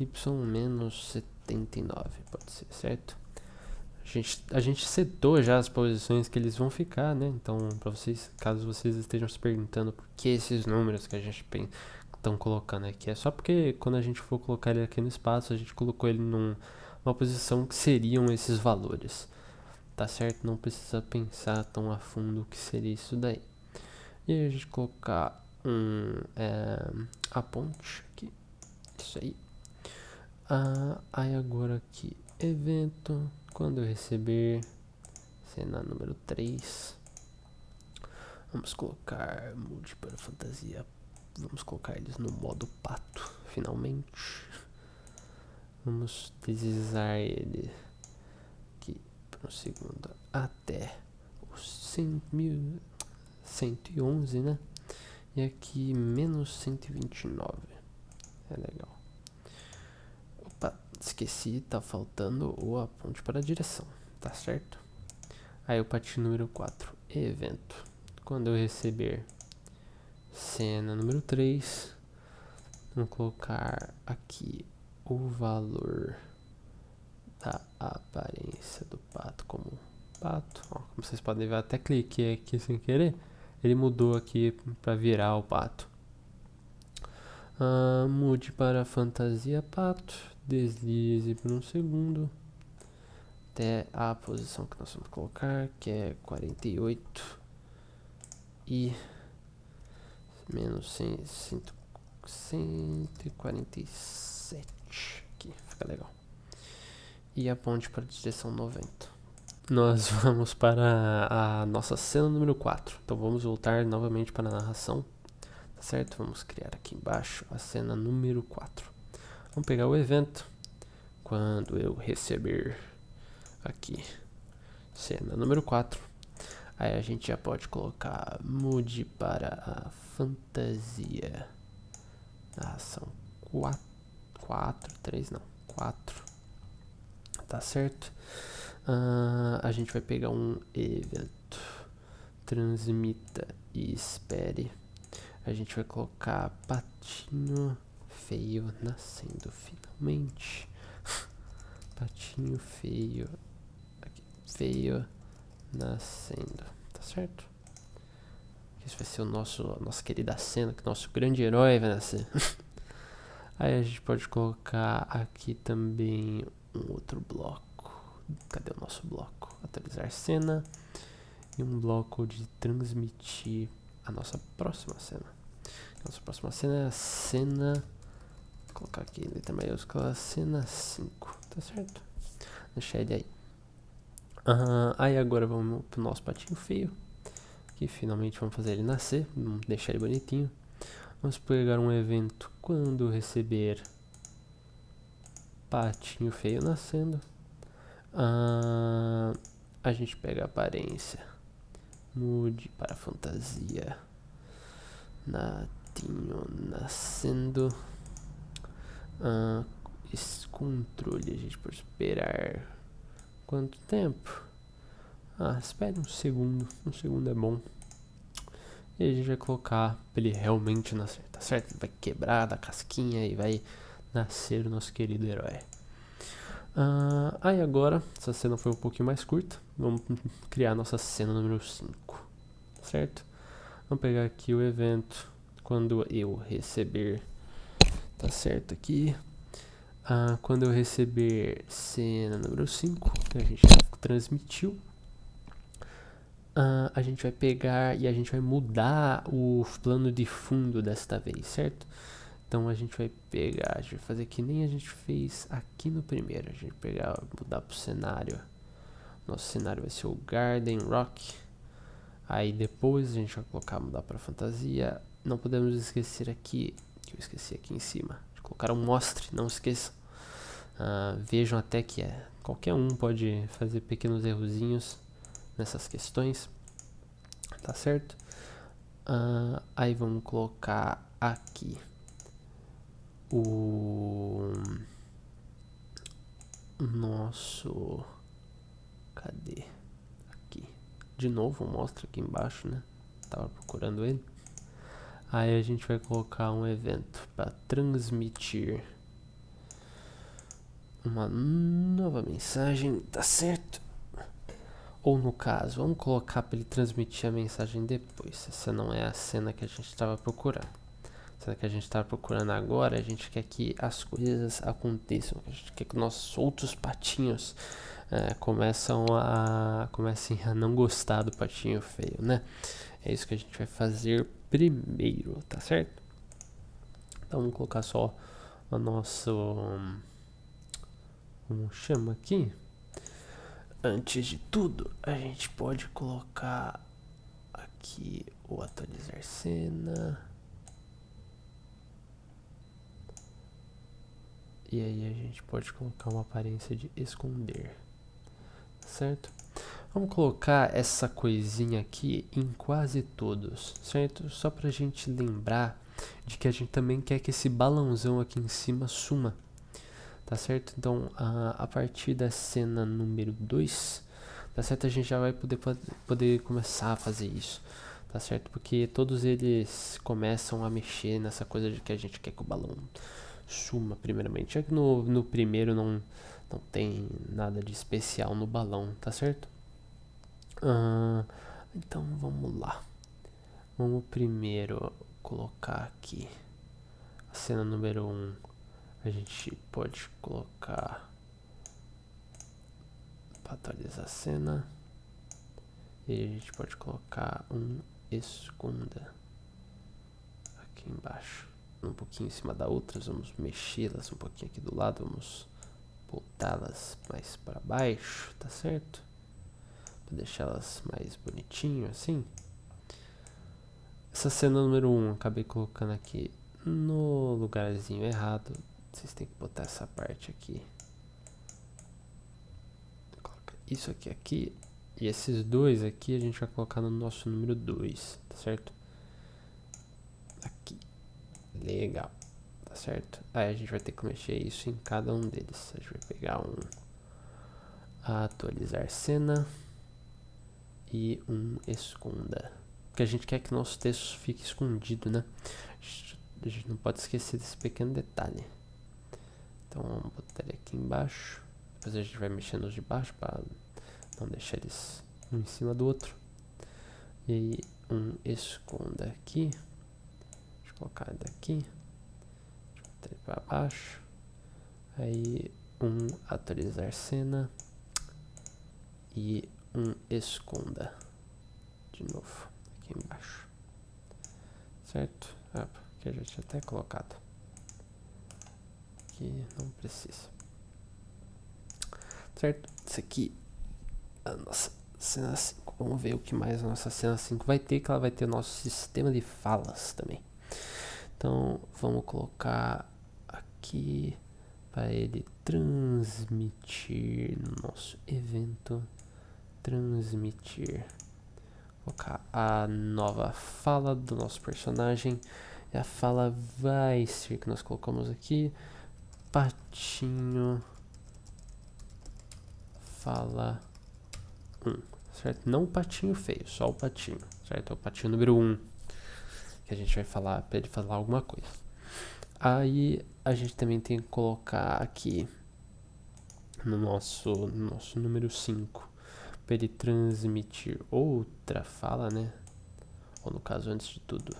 y menos 79, pode ser, certo? A gente setou já as posições que eles vão ficar, né? Então, para vocês, caso vocês estejam se perguntando por que esses números que a gente estão colocando aqui, é só porque quando a gente for colocar ele aqui no espaço, a gente colocou ele numa posição que seriam esses valores, tá certo? Não precisa pensar tão a fundo o que seria isso daí. E aí a gente colocar a ponte aqui, isso aí. Aí agora aqui, evento, quando eu receber cena número 3, vamos colocar mude para fantasia, vamos colocar eles no modo pato, finalmente. Vamos deslizar ele aqui para um segundo até os 111, né? E aqui menos 129, é legal. Opa, esqueci, tá faltando o aponte para a direção, tá certo? Aí o patinho número 4, evento. Quando eu receber cena número 3, vamos colocar aqui o valor da aparência do pato como pato. Ó, como vocês podem ver, até cliquei aqui sem querer, ele mudou aqui para virar o pato. Mude para fantasia pato, deslize por 1 segundo até a posição que nós vamos colocar, que é 48 e menos 147, aqui, fica legal. E a ponte para a direção 90. Nós vamos para a nossa cena número 4, então vamos voltar novamente para a narração, tá certo? Vamos criar aqui embaixo a cena número 4. Vamos pegar o evento, quando eu receber aqui cena número 4, aí a gente já pode colocar mude para a fantasia, narração 4, tá certo? A gente vai pegar um evento, transmita e espere. A gente vai colocar patinho feio nascendo finalmente. Patinho feio, aqui, feio nascendo, tá certo? Esse vai ser a nossa querida cena, que nosso grande herói vai nascer. Aí a gente pode colocar aqui também um outro bloco. Cadê o nosso bloco? Atualizar cena. E um bloco de transmitir a nossa próxima cena. Nossa próxima cena é a cena... Vou colocar aqui em letra maiúscula, cena 5, tá certo? Deixar ele aí. Aí agora vamos pro nosso patinho feio. Que finalmente vamos fazer ele nascer. Vamos deixar ele bonitinho. Vamos pegar um evento quando receber patinho feio nascendo. A gente pega a aparência, mude para fantasia, natinho nascendo. Esse controle a gente pode esperar quanto tempo? Espere um segundo é bom. E a gente vai colocar pra ele realmente nascer, tá certo? Ele vai quebrar da casquinha e vai nascer o nosso querido herói. Aí agora, essa cena foi um pouquinho mais curta. Vamos criar a nossa cena número 5, certo? Vamos pegar aqui o evento quando eu receber, tá certo aqui. Quando eu receber cena número 5, que a gente já transmitiu, a gente vai pegar e a gente vai mudar o plano de fundo desta vez, certo? Então a gente vai pegar, a gente vai fazer que nem a gente fez aqui no primeiro. A gente vai pegar, mudar pro cenário. Nosso cenário vai ser o Garden Rock. Aí depois a gente vai colocar, mudar para fantasia. Não podemos esquecer aqui, que eu esqueci aqui em cima, de colocar um mostre, não esqueçam. Vejam até que qualquer um pode fazer pequenos errozinhos nessas questões, tá certo? Aí vamos colocar aqui o nosso, cadê? Aqui, de novo mostra aqui embaixo, né? Tava procurando ele. Aí a gente vai colocar um evento para transmitir uma nova mensagem, tá certo? Ou no caso, vamos colocar para ele transmitir a mensagem depois. Essa não é a cena que a gente estava procurando. A cena que a gente estava procurando agora, a gente quer que as coisas aconteçam. A gente quer que nossos outros patinhos comecem a não gostar do patinho feio, né? É isso que a gente vai fazer primeiro, tá certo? Então vamos colocar só o nosso... Como chama aqui? Antes de tudo, a gente pode colocar aqui o atualizar cena. E aí a gente pode colocar uma aparência de esconder, certo? Vamos colocar essa coisinha aqui em quase todos, certo? Só pra gente lembrar de que a gente também quer que esse balãozão aqui em cima suma, tá certo? Então, a partir da cena número 2, tá certo? A gente já vai poder começar a fazer isso, tá certo? Porque todos eles começam a mexer nessa coisa de que a gente quer que o balão suma primeiramente. Já que no primeiro não tem nada de especial no balão, tá certo? Então vamos lá. Vamos primeiro colocar aqui a cena número 1. A gente pode colocar para atualizar a cena. E a gente pode colocar um esconda aqui embaixo, um pouquinho em cima da outra. Vamos mexê-las um pouquinho aqui do lado. Vamos voltá-las mais para baixo, tá certo? Para deixá-las mais bonitinho assim. Essa cena número 1 acabei colocando aqui no lugarzinho errado. Vocês têm que botar essa parte aqui. Coloca isso aqui. E esses dois aqui a gente vai colocar no nosso número 2, tá certo? Aqui. Legal, tá certo? Aí a gente vai ter que mexer isso em cada um deles. A gente vai pegar um atualizar cena e um esconda. Porque a gente quer que nosso texto fique escondido, né? A gente não pode esquecer desse pequeno detalhe. Então vamos botar ele aqui embaixo. Depois a gente vai mexendo os de baixo para não deixar eles um em cima do outro. E aí um esconda aqui. Deixa eu colocar ele daqui. Deixa eu botar ele para baixo. Aí um atualizar cena. E um esconda. De novo, aqui embaixo. Certo? Aqui eu já tinha até colocado. Aqui não precisa. Certo? Isso aqui a nossa cena 5. Vamos ver o que mais a nossa cena 5 vai ter, que ela vai ter o nosso sistema de falas também. Então vamos colocar aqui para ele transmitir no nosso evento. Transmitir. Colocar a nova fala do nosso personagem. E a fala vai ser que nós colocamos aqui. patinho fala 1, certo? Não o patinho feio, só o patinho, certo? É o patinho número 1 que a gente vai falar para ele falar alguma coisa. Aí a gente também tem que colocar aqui no nosso número 5 para ele transmitir outra fala, né? Ou no caso, antes de tudo,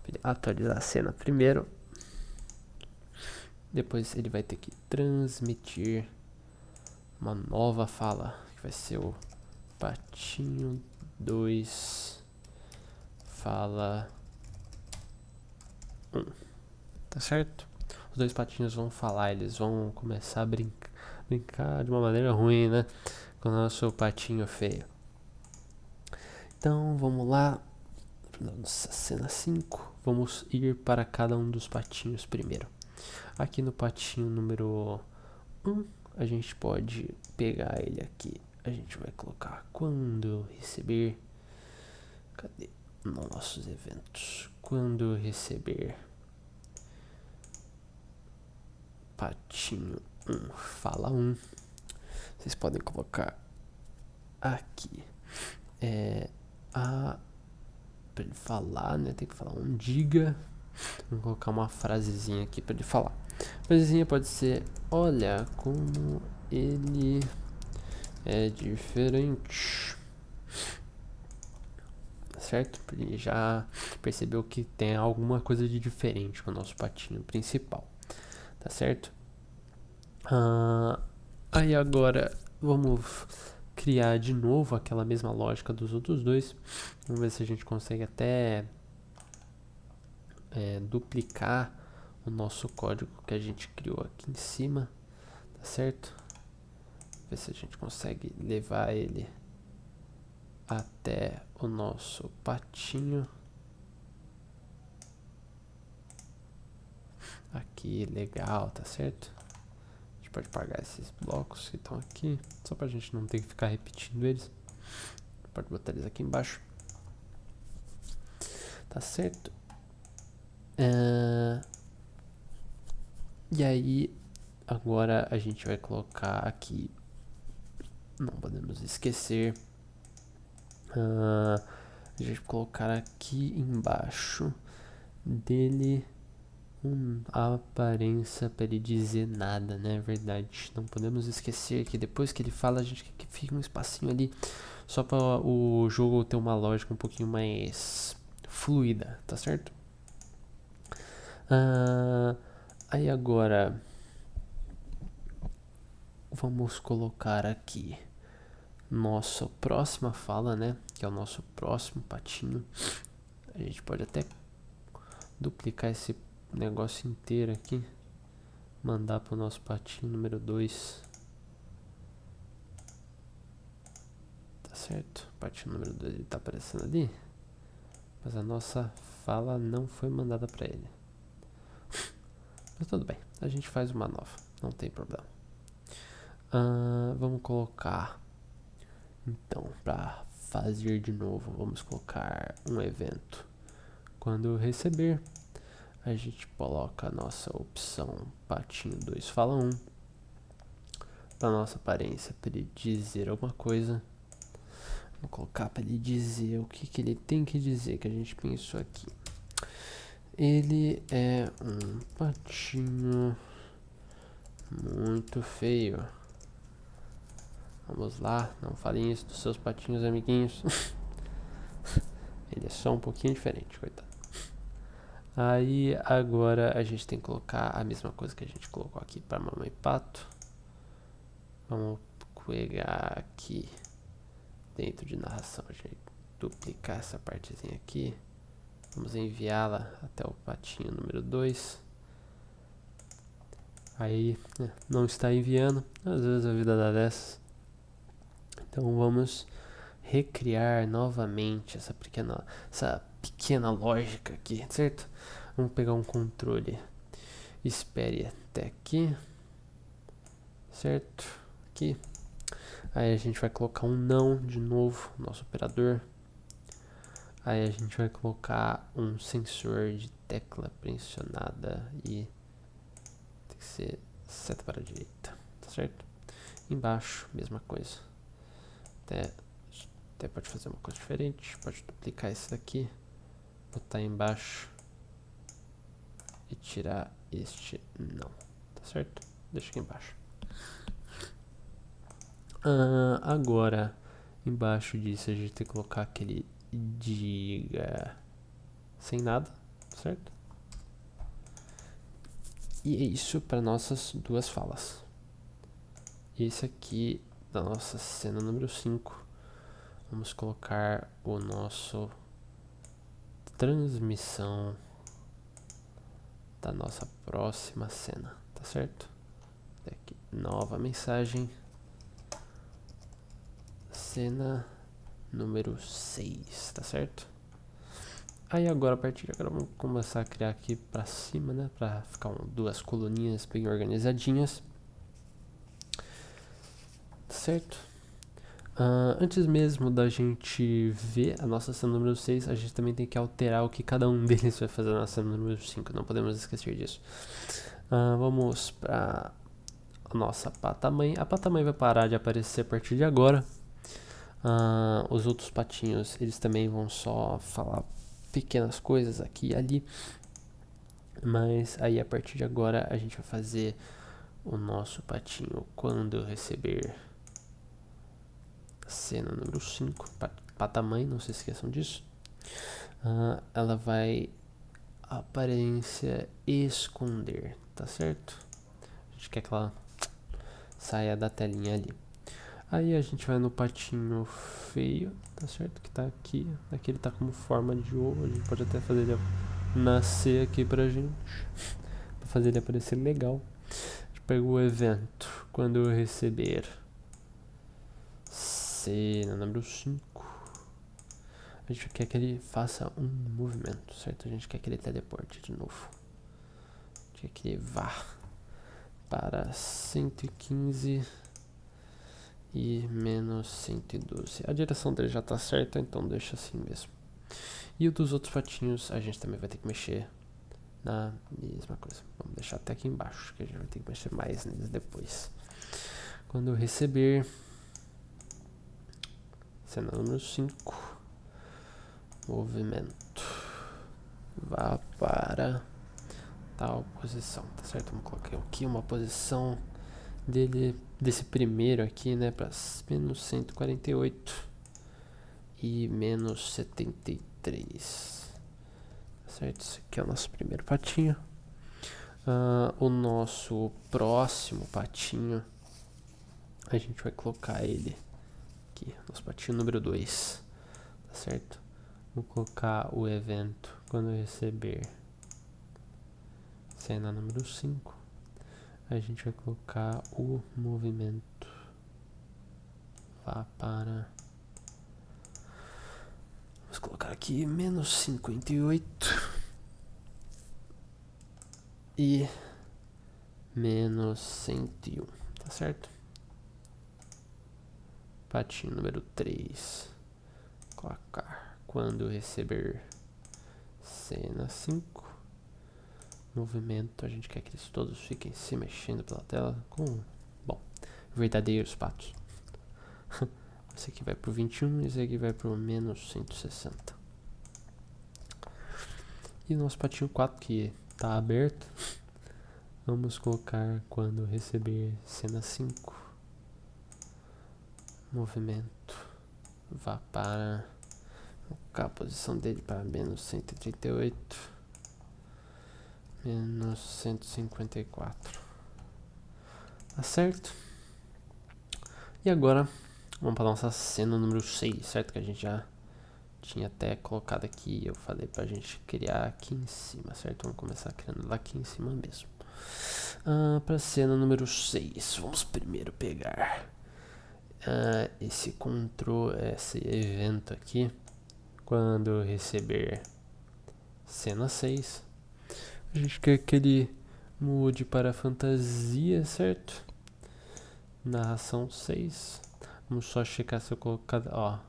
ele atualizar a cena primeiro. Depois ele vai ter que transmitir uma nova fala, que vai ser o patinho 2 fala 1. Tá certo? Os dois patinhos vão falar, eles vão começar a brincar de uma maneira ruim, né? Com o nosso patinho feio. Então, vamos lá. Nossa cena 5. Vamos ir para cada um dos patinhos primeiro. Aqui no patinho número 1, a gente pode pegar ele aqui. A gente vai colocar quando receber. Cadê? Nossos eventos. Quando receber patinho 1 fala 1. Vocês podem colocar aqui. Pra ele falar, né? Tem que falar um diga. Vou colocar uma frasezinha aqui pra ele falar. A frasezinha pode ser: olha como ele é diferente. Certo? Ele já percebeu que tem alguma coisa de diferente com o nosso patinho principal. Tá certo? Aí agora vamos criar de novo aquela mesma lógica dos outros dois. Vamos ver se a gente consegue até duplicar o nosso código que a gente criou aqui em cima, tá certo? Ver se a gente consegue levar ele até o nosso patinho. Aqui, legal, tá certo? A gente pode apagar esses blocos que estão aqui, só pra gente não ter que ficar repetindo eles. Pode botar eles aqui embaixo. Tá certo? E aí, agora a gente vai colocar aqui, não podemos esquecer, a gente vai colocar aqui embaixo dele a aparência para ele dizer nada, né? É verdade. Não podemos esquecer que depois que ele fala, a gente quer que fique um espacinho ali, só para o jogo ter uma lógica um pouquinho mais fluida, tá certo? Aí agora vamos colocar aqui nossa próxima fala, né? Que é o nosso próximo patinho. A gente pode até duplicar esse negócio inteiro aqui, mandar para o nosso patinho número 2. Tá certo? O patinho número 2 ele tá aparecendo ali, mas a nossa fala não foi mandada para ele. Mas tudo bem, a gente faz uma nova, não tem problema. Vamos colocar, então, para fazer de novo, vamos colocar um evento. Quando receber, a gente coloca a nossa opção patinho 2 fala 1 para nossa aparência, para ele dizer alguma coisa. Vou colocar para ele dizer o que ele tem que dizer, que a gente pensou aqui. Ele é um patinho muito feio. Vamos lá, não falem isso dos seus patinhos amiguinhos. Ele é só um pouquinho diferente, coitado. Aí agora a gente tem que colocar a mesma coisa que a gente colocou aqui para mamãe pato. Vamos pegar aqui dentro de narração, a gente duplicar essa partezinha aqui. Vamos enviá-la até o patinho número 2. Aí não está enviando, às vezes a vida dá dessas. Então vamos recriar novamente essa pequena lógica aqui, certo? Vamos pegar um controle. Espere até aqui, certo? Aqui. Aí a gente vai colocar um não de novo, nosso operador. Aí a gente vai colocar um sensor de tecla pressionada e tem que ser seta para a direita, tá certo? Embaixo, mesma coisa. Até pode fazer uma coisa diferente, pode duplicar esse daqui, botar embaixo e tirar este não, tá certo? Deixa aqui embaixo. Agora, embaixo disso a gente tem que colocar aquele diga sem nada, certo? E é isso para nossas duas falas. Esse aqui da nossa cena número 5. Vamos colocar o nosso transmissão da nossa próxima cena, tá certo? Aqui, nova mensagem. Cena número 6, tá certo? Aí agora, a partir de agora, vamos começar a criar aqui pra cima, né? Pra ficar duas coluninhas bem organizadinhas. Certo? Antes mesmo da gente ver a nossa cena número 6, a gente também tem que alterar o que cada um deles vai fazer na cena número 5. Não podemos esquecer disso. Vamos pra a nossa pata-mãe. A pata-mãe vai parar de aparecer a partir de agora. Os outros patinhos, eles também vão só falar pequenas coisas aqui e ali, mas aí a partir de agora a gente vai fazer o nosso patinho quando receber cena número 5, pata-mãe, não se esqueçam disso. Ela vai aparência esconder, tá certo? A gente quer que ela saia da telinha ali. Aí a gente vai no patinho feio, tá certo? Que tá aqui. Aqui ele tá como forma de ovo. A gente pode até fazer ele nascer aqui pra gente. Pra fazer ele aparecer legal. A gente pega o evento. Quando eu receber cena número 5. A gente quer que ele faça um movimento, certo? A gente quer que ele teleporte de novo. A gente quer que ele vá para 115 e menos 112. A direção dele já tá certa, então deixa assim mesmo. E o dos outros patinhos a gente também vai ter que mexer na mesma coisa. Vamos deixar até aqui embaixo, que a gente vai ter que mexer mais neles depois. Quando eu receber cena número 5, movimento, vá para tal posição, tá certo? Vamos colocar aqui uma posição desse primeiro aqui, né, para menos 148 e menos 73, certo? Esse aqui é o nosso primeiro patinho. O nosso próximo patinho, a gente vai colocar ele aqui, nosso patinho número 2, tá certo? Vou colocar o evento quando eu receber cena número 5. A gente vai colocar o movimento vá para, vamos colocar aqui menos 58 e menos 101, tá certo? Patinho número 3, colocar quando eu receber cena 5. Movimento, a gente quer que eles todos fiquem se mexendo pela tela com, bom, verdadeiros patos. Esse aqui vai pro 21 e esse aqui vai pro menos 160. E o nosso patinho 4 que tá aberto, vamos colocar quando receber cena 5. Movimento, vá para, colocar a posição dele para menos 138. Menos 154. Tá certo? E agora, vamos para nossa cena número 6, certo? Que a gente já tinha até colocado aqui. Eu falei pra gente criar aqui em cima, certo? Vamos começar criando lá aqui em cima mesmo. Para cena número 6, vamos primeiro pegar esse evento aqui. Quando eu receber cena 6. A gente quer que ele mude para fantasia, certo? Narração 6. Vamos só checar se eu colocar, ó.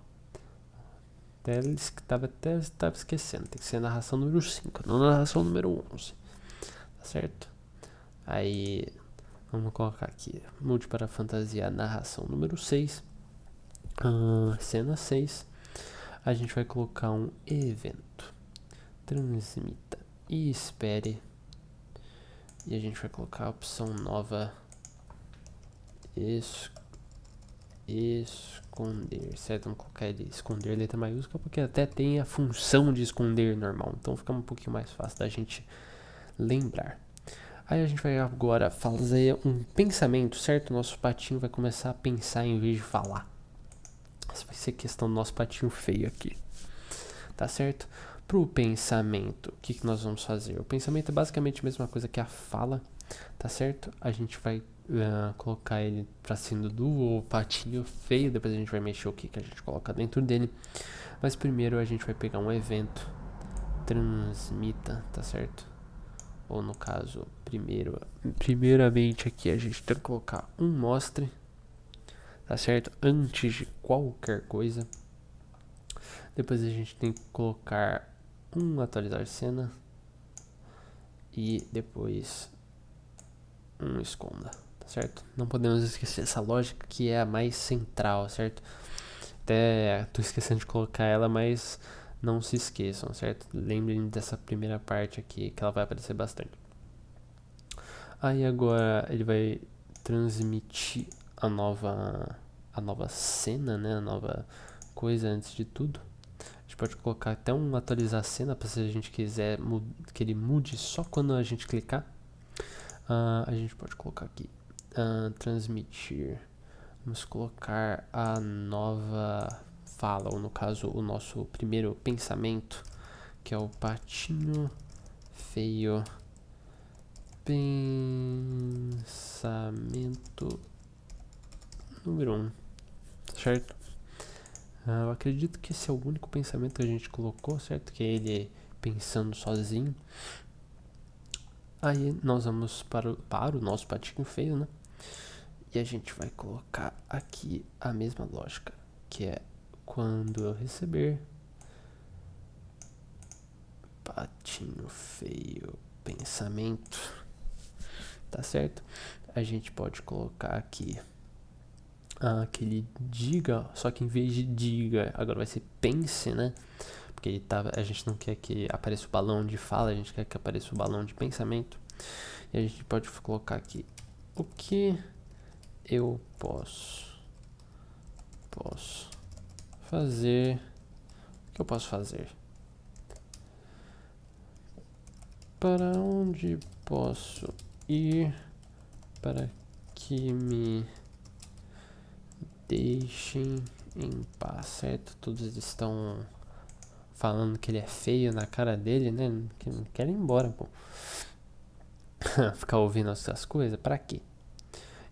Até estava esquecendo. Tem que ser narração número 5, não narração número 11. Tá certo? Aí Vamos colocar aqui, mude para fantasia narração número 6, cena 6. A gente vai colocar um evento, transmita e espere. E a gente vai colocar a opção nova, esconder, certo? Vamos colocar ele esconder letra maiúscula, porque até tem a função de esconder normal, então fica um pouquinho mais fácil da gente lembrar. Aí a gente vai agora fazer um pensamento, certo? Nosso patinho vai começar a pensar em vez de falar. Essa vai ser questão do nosso patinho feio aqui, tá certo? Pro pensamento, o que nós vamos fazer? O pensamento é basicamente a mesma coisa que a fala, tá certo? A gente vai colocar ele pra cima do patinho feio, depois a gente vai mexer o que a gente coloca dentro dele. Mas primeiro a gente vai pegar um evento, transmita, tá certo? Ou no caso, primeiramente aqui a gente tem que colocar um mostre, tá certo? Antes de qualquer coisa. Depois a gente tem que colocar um atualizar cena. E depois um esconda, tá certo? Não podemos esquecer essa lógica que é a mais central, certo? Até tô esquecendo de colocar ela, mas não se esqueçam, certo? Lembrem dessa primeira parte aqui, que ela vai aparecer bastante. Aí agora ele vai transmitir a nova cena, né? A nova coisa antes de tudo. A gente pode colocar até um atualizar cena, para se a gente quiser que ele mude só quando a gente clicar. A gente pode colocar aqui, transmitir. Vamos colocar a nova fala, ou no caso o nosso primeiro pensamento, que é o patinho feio. Pensamento número 1, certo? Eu acredito que esse é o único pensamento que a gente colocou, certo? Que é ele pensando sozinho. Aí nós vamos para o nosso patinho feio, né? E a gente vai colocar aqui a mesma lógica, que é quando eu receber patinho feio pensamento, tá certo? A gente pode colocar aqui que ele diga, só que em vez de diga, agora vai ser pense, né? Porque a gente não quer que apareça o balão de fala, a gente quer que apareça o balão de pensamento. E a gente pode colocar aqui o que eu posso fazer. O que eu posso fazer? Para onde posso ir para que me deixem em paz, certo? Todos estão falando que ele é feio na cara dele, né? Que não querem ir embora, pô. Ficar ouvindo essas coisas, pra quê?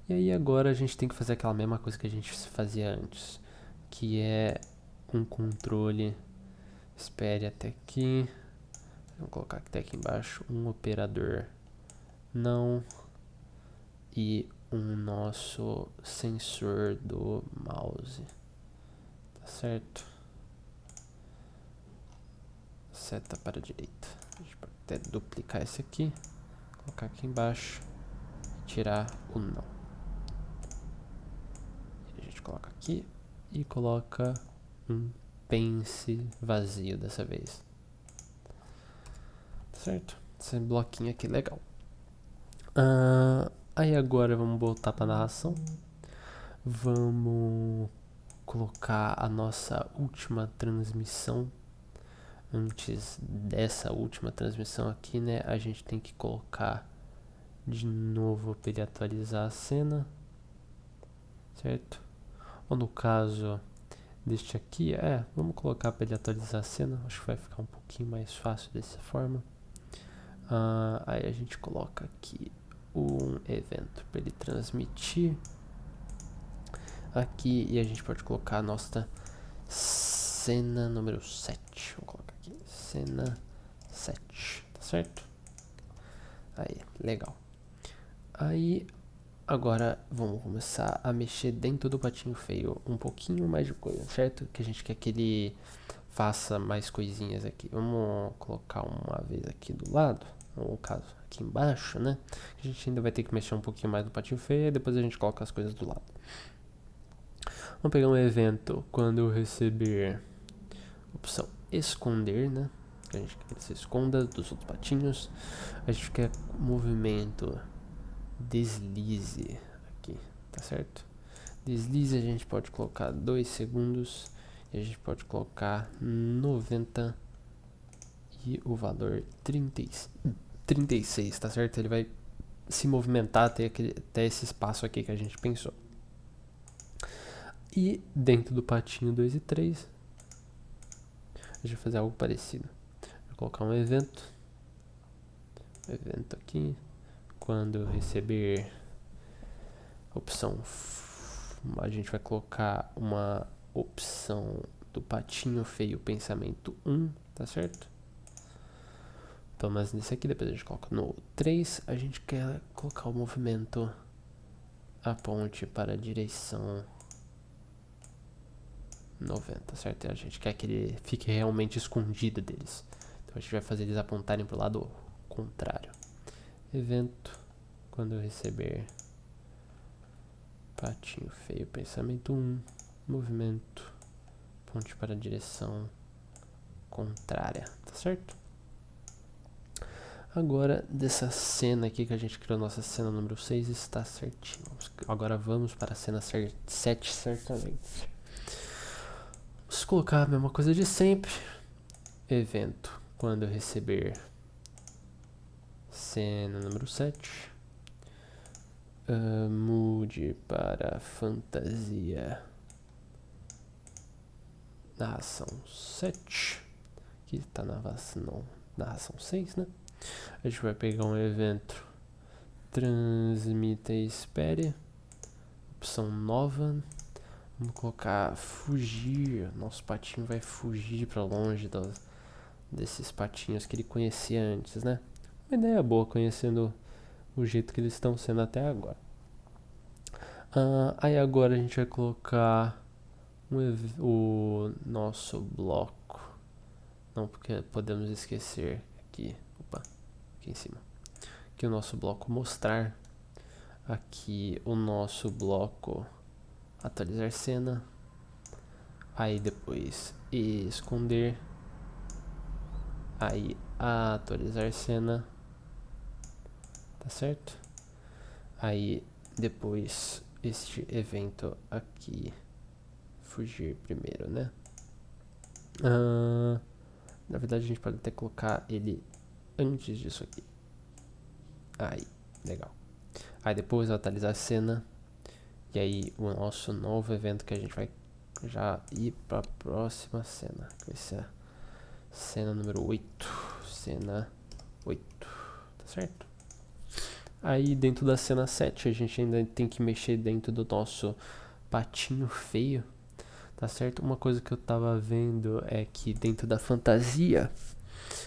E aí agora a gente tem que fazer aquela mesma coisa que a gente fazia antes, que é um controle. Espere até aqui. Vamos colocar até aqui embaixo um operador não e um nosso sensor do mouse, tá certo? Seta para a direita. A gente pode até duplicar esse aqui, colocar aqui embaixo e tirar o não. A gente coloca aqui e coloca um pense vazio dessa vez, tá certo? Esse bloquinho aqui legal. Aí agora vamos voltar para a narração. Vamos colocar a nossa última transmissão. Antes dessa última transmissão aqui, né, a gente tem que colocar de novo para ele atualizar a cena, certo? Ou no caso deste aqui, vamos colocar para ele atualizar a cena, acho que vai ficar um pouquinho mais fácil dessa forma. Aí a gente coloca aqui um evento para ele transmitir aqui, e a gente pode colocar a nossa cena número 7. Vou colocar aqui, cena 7, tá certo? Aí, legal. Aí, agora vamos começar a mexer dentro do patinho feio um pouquinho mais de coisa, certo? Que a gente quer que ele faça mais coisinhas aqui. Vamos colocar uma vez aqui do lado. no caso aqui embaixo, né? A gente ainda vai ter que mexer um pouquinho mais no patinho feio e depois a gente coloca as coisas do lado. Vamos pegar um evento quando eu receber opção esconder, né? A gente quer que ele se esconda dos outros patinhos. A gente quer movimento deslize aqui, tá certo? Deslize a gente pode colocar 2 segundos e a gente pode colocar 90 e o valor 36, tá certo? Ele vai se movimentar até esse espaço aqui que a gente pensou. E dentro do patinho 2 e 3, a gente vai fazer algo parecido. Vou colocar um evento aqui, quando eu receber opção, a gente vai colocar uma opção do patinho feio pensamento 1, tá certo? Então, mas nesse aqui, depois a gente coloca no 3, a gente quer colocar o movimento aponte para a direção 90, certo? A gente quer que ele fique realmente escondido deles. Então a gente vai fazer eles apontarem para o lado contrário. Evento, quando eu receber patinho feio, pensamento 1, movimento, ponte para a direção contrária, tá certo? Agora, dessa cena aqui que a gente criou, nossa cena número 6, está certinho. Agora vamos para a cena 7, certamente. Vamos colocar a mesma coisa de sempre. Evento, quando eu receber cena número 7. Mude para fantasia. Narração 7. Aqui está narração 6, né? A gente vai pegar um evento. Transmita e espere. Opção nova. Vamos colocar fugir. Nosso patinho vai fugir para longe desses patinhos que ele conhecia antes, né? Uma ideia boa, conhecendo o jeito que eles estão sendo até agora. Aí agora a gente vai colocar o nosso bloco. Não, porque podemos esquecer aqui. Opa, aqui em cima. Aqui o nosso bloco mostrar. Aqui o nosso bloco atualizar cena. Aí depois esconder. Aí atualizar cena. Tá certo? Aí depois este evento aqui fugir primeiro, né? Na verdade a gente pode até colocar ele antes disso aqui. Aí, legal. Aí depois atualizar a cena. E aí o nosso novo evento que a gente vai já ir para a próxima cena, que vai ser a cena número 8. Cena 8, tá certo? Aí dentro da cena 7 a gente ainda tem que mexer dentro do nosso patinho feio, tá certo? Uma coisa que eu tava vendo é que dentro da fantasia,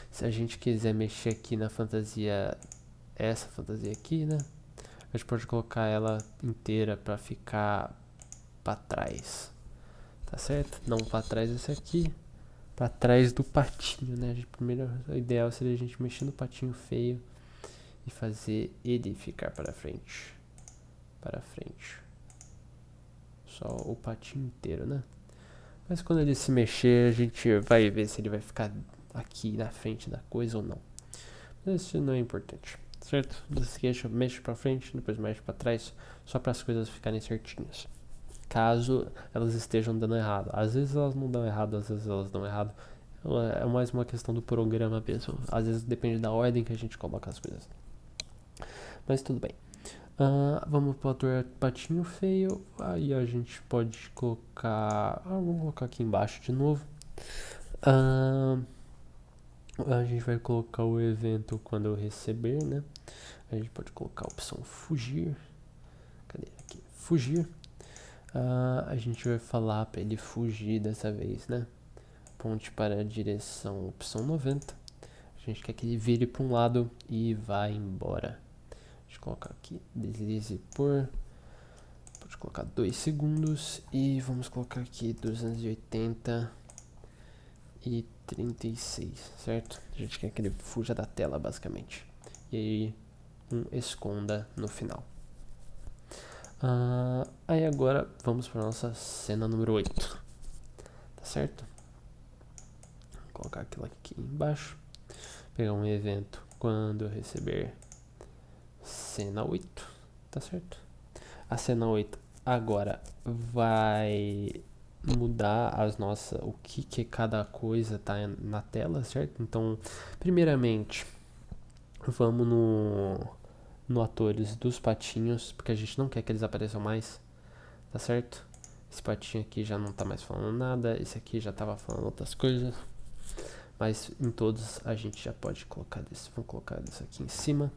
se a gente quiser mexer aqui na fantasia, essa fantasia aqui, né? A gente pode colocar ela inteira pra ficar pra trás, tá certo? Não pra trás esse aqui, pra trás do patinho, né? Primeiro, o ideal seria a gente mexer no patinho feio e fazer ele ficar para frente. Para frente. Só o patinho inteiro, né? Mas quando ele se mexer, a gente vai ver se ele vai ficar aqui na frente da coisa ou não. Mas isso não é importante, certo? Mexe pra frente, depois mexe pra trás, só para as coisas ficarem certinhas. Caso elas estejam dando errado. Às vezes elas não dão errado, às vezes elas dão errado. É mais uma questão do programa mesmo. Às vezes depende da ordem que a gente coloca as coisas. Mas tudo bem. Vamos para o patinho feio. Aí a gente pode colocar. Vamos colocar aqui embaixo de novo. A gente vai colocar o evento quando eu receber, né? A gente pode colocar a opção fugir. Cadê? Aqui. Fugir. A gente vai falar para ele fugir dessa vez, né? Ponte para a direção, opção 90. A gente quer que ele vire para um lado e vá embora. Deixa eu colocar aqui, deslize por, pode colocar 2 segundos e vamos colocar aqui 280 e 36, certo? A gente quer que ele fuja da tela basicamente. e aí esconda no final. Aí agora vamos para nossa cena número 8, tá certo? Vou colocar aquilo aqui embaixo, pegar um evento quando eu receber cena 8, tá certo? A cena 8 agora vai mudar o que cada coisa tá na tela, certo? Então, primeiramente, vamos no atores dos patinhos, porque a gente não quer que eles apareçam mais, tá certo? Esse patinho aqui já não tá mais falando nada, esse aqui já tava falando outras coisas, mas em todos a gente já pode colocar isso. Vamos colocar isso aqui em cima.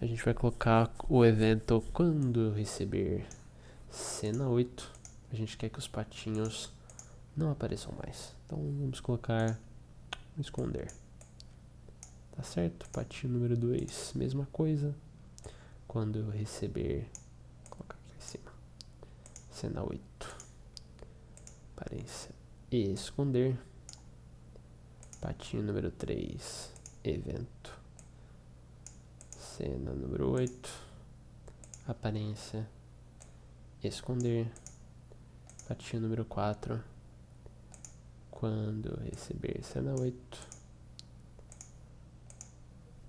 A gente vai colocar o evento quando eu receber cena 8. A gente quer que os patinhos não apareçam mais. Então vamos colocar esconder. Tá certo? Patinho número 2, mesma coisa. Quando eu receber, vou colocar aqui em cima, cena 8, aparência e esconder. Patinho número 3, evento, cena número 8, aparência, esconder. Patinho número 4, quando eu receber cena 8,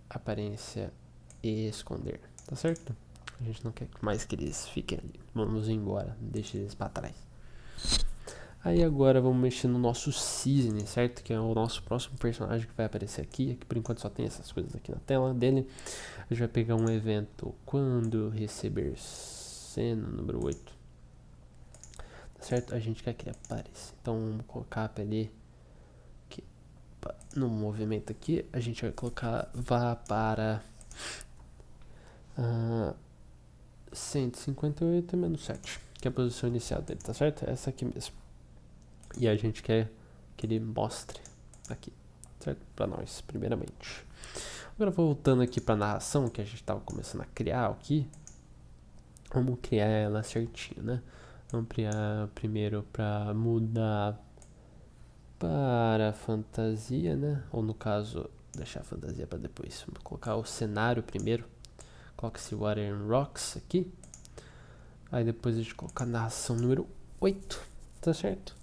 aparência e esconder, tá certo? A gente não quer mais que eles fiquem ali. Vamos embora, deixa eles pra trás. Aí agora vamos mexer no nosso cisne, certo? Que é o nosso próximo personagem que vai aparecer aqui. Aqui por enquanto só tem essas coisas aqui na tela dele. A gente vai pegar um evento quando receber cena número 8. Tá certo? A gente quer que ele apareça. Então vamos colocar pra ele aqui, no movimento aqui. A gente vai colocar vá para 158 menos 7, que é a posição inicial dele, tá certo? Essa aqui mesmo. E a gente quer que ele mostre aqui, certo? Pra nós, primeiramente. Agora voltando aqui pra narração, que a gente tava começando a criar aqui. Vamos criar ela certinho, né? Vamos criar primeiro pra mudar para fantasia, né? Ou no caso, deixar a fantasia pra depois. Vamos colocar o cenário primeiro. Coloca esse Water and Rocks aqui. Aí depois a gente coloca a narração número 8, tá certo?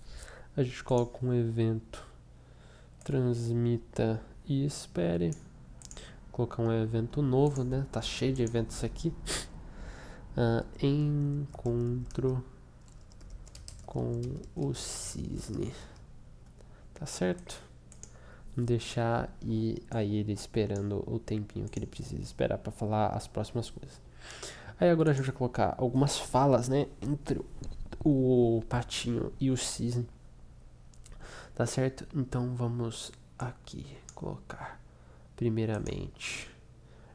A gente coloca um evento, transmita e espere. Vou colocar um evento novo, né? Tá cheio de eventos aqui. Encontro com o cisne, tá certo? Deixar e aí ele esperando o tempinho que ele precisa esperar para falar as próximas coisas. Aí agora a gente vai colocar algumas falas, né? Entre o patinho e o cisne. Tá certo? Então vamos aqui colocar. Primeiramente,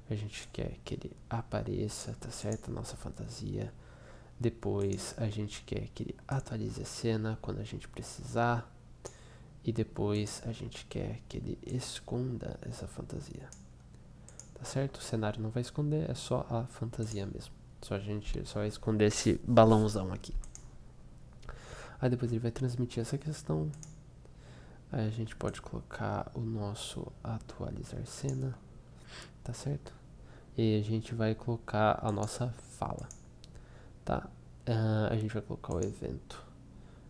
a gente quer que ele apareça, tá certo? Nossa fantasia. Depois a gente quer que ele atualize a cena quando a gente precisar. E depois a gente quer que ele esconda essa fantasia. Tá certo? O cenário não vai esconder, é só a fantasia mesmo. A gente só vai esconder esse balãozão aqui. Aí depois ele vai transmitir essa questão. Aí a gente pode colocar o nosso atualizar cena, tá certo? E aí a gente vai colocar a nossa fala, tá? A gente vai colocar o evento.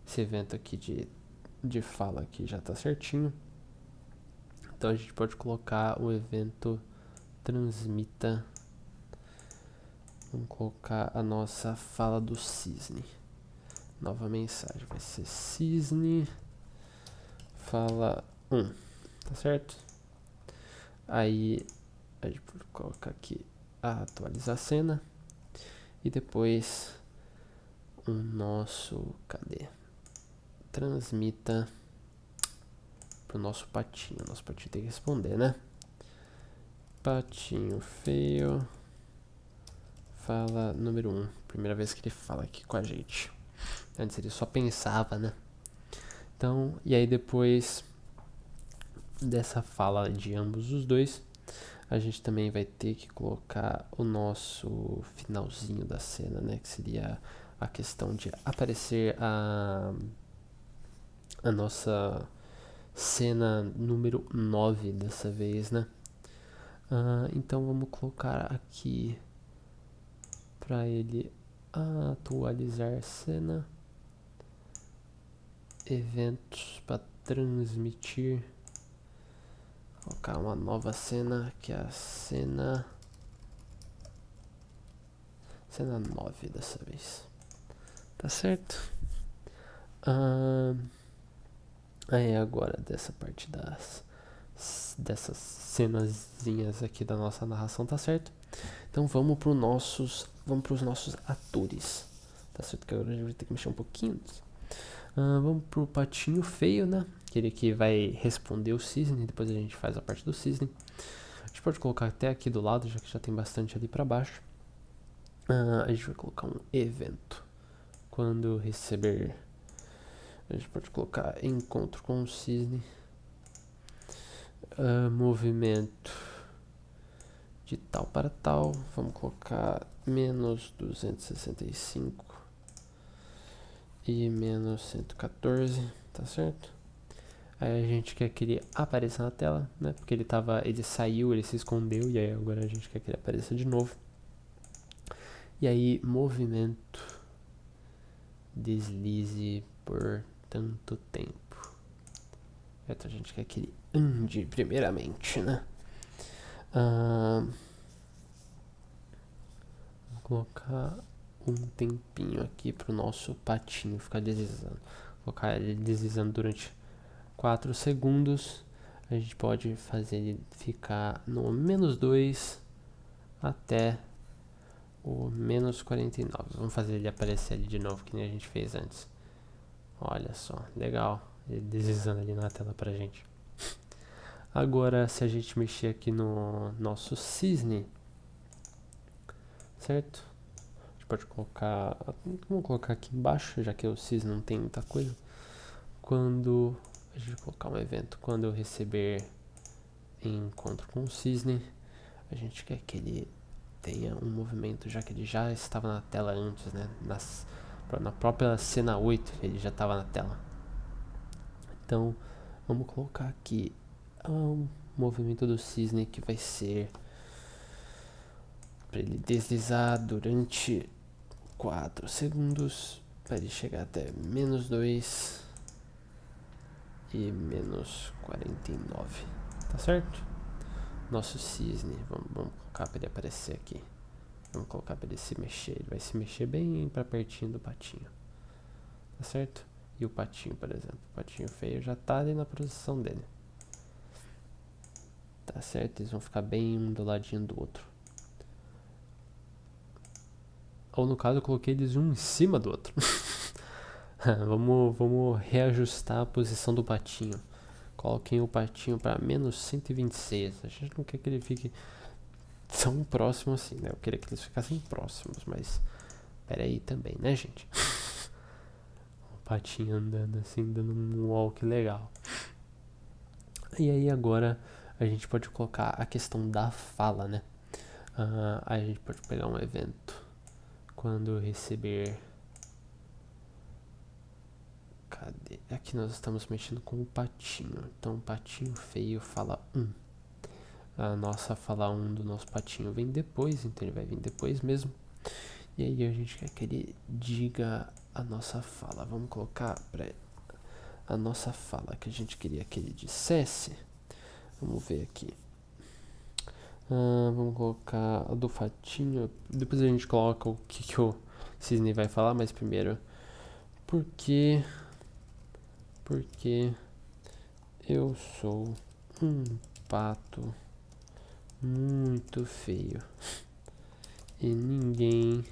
Esse evento aqui de fala aqui já tá certinho. Então a gente pode colocar o evento transmita. Vamos colocar a nossa fala do cisne. Nova mensagem vai ser cisne fala 1, tá certo? Aí a gente pode colocar aqui a atualizar a cena e depois o nosso, cadê? Transmita pro nosso patinho. Nosso patinho tem que responder, né? Patinho feio fala número 1. Primeira vez que ele fala aqui com a gente. Antes ele só pensava, né? Então, e aí depois dessa fala de ambos os dois, a gente também vai ter que colocar o nosso finalzinho da cena, né? Que seria a questão de aparecer a nossa cena número 9 dessa vez, né? Então vamos colocar aqui para ele atualizar cena, eventos para transmitir, colocar uma nova cena que é a cena 9 dessa vez, tá certo? Aí agora dessa parte dessas cenazinhas aqui da nossa narração, tá certo? Então vamos pros nossos atores, tá certo? Que agora a gente vai ter que mexer um pouquinho. Vamos pro patinho feio, né? Aquele que vai responder o cisne, depois a gente faz a parte do cisne. A gente pode colocar até aqui do lado, já que já tem bastante ali pra baixo. A gente vai colocar um evento. Quando receber, a gente pode colocar encontro com o cisne. Movimento de tal para tal. Vamos colocar menos 265 e menos 114, tá certo? Aí a gente quer que ele apareça na tela, né? Porque ele saiu, ele se escondeu, e aí agora a gente quer que ele apareça de novo. E aí, movimento, deslize por tanto tempo. Então a gente quer que ele ande primeiramente, né? Vou colocar um tempinho aqui pro nosso patinho ficar deslizando. Vou colocar ele deslizando durante 4 segundos. A gente pode fazer ele ficar no menos 2 até o menos 49. Vamos fazer ele aparecer ali de novo, que nem a gente fez antes. Olha só, legal. Ele deslizando ali na tela pra gente. Agora, se a gente mexer aqui no nosso cisne, certo? A gente pode colocar... Vamos colocar aqui embaixo, já que o cisne não tem muita coisa. Quando... A gente vai colocar um evento. Quando eu receber encontro com o cisne, a gente quer que ele tenha um movimento, já que ele já estava na tela antes, né? Na própria cena 8 ele já estava na tela. Então, vamos colocar aqui um movimento do cisne que vai ser para ele deslizar durante 4 segundos, para ele chegar até menos 2 e menos 49, tá certo? Nosso cisne, vamos colocar para ele aparecer aqui. Vamos colocar para ele se mexer. Ele vai se mexer bem para pertinho do patinho, tá certo? E o patinho, por exemplo, o patinho feio já tá ali na posição dele, tá certo? Eles vão ficar bem um do ladinho do outro. Ou no caso eu coloquei eles um em cima do outro. Vamos reajustar a posição do patinho. Coloquem o patinho para menos 126. A gente não quer que ele fique tão próximo assim, né? Eu queria que eles ficassem próximos, mas pera aí também, né, gente? O patinho andando assim, dando um walk legal. E aí agora a gente pode colocar a questão da fala, né? Aí a gente pode pegar um evento. Quando eu receber... Cadê? Aqui nós estamos mexendo com o patinho. Então o patinho feio fala 1. A nossa fala 1 do nosso patinho vem depois, então ele vai vir depois mesmo. E aí a gente quer que ele diga a nossa fala. Vamos colocar para a nossa fala que a gente queria que ele dissesse. Vamos ver aqui. Vamos colocar a do patinho. Depois a gente coloca o que o cisne vai falar, mas primeiro... Porque eu sou um pato muito feio e ninguém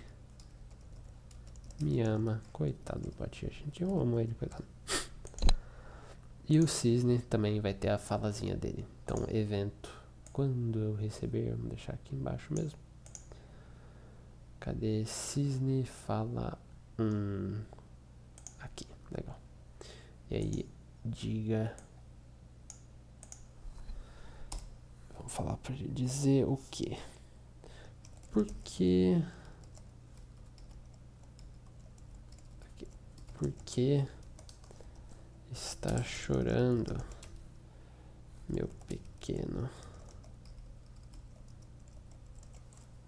me ama. Coitado do patinho, gente, eu amo ele, coitado. E o cisne também vai ter a falazinha dele. Então, evento. Quando eu receber, vamos deixar aqui embaixo mesmo. Cadê? Cisne fala aqui, legal. E aí, diga... Vamos falar pra ele dizer o quê? Porque está chorando, meu pequeno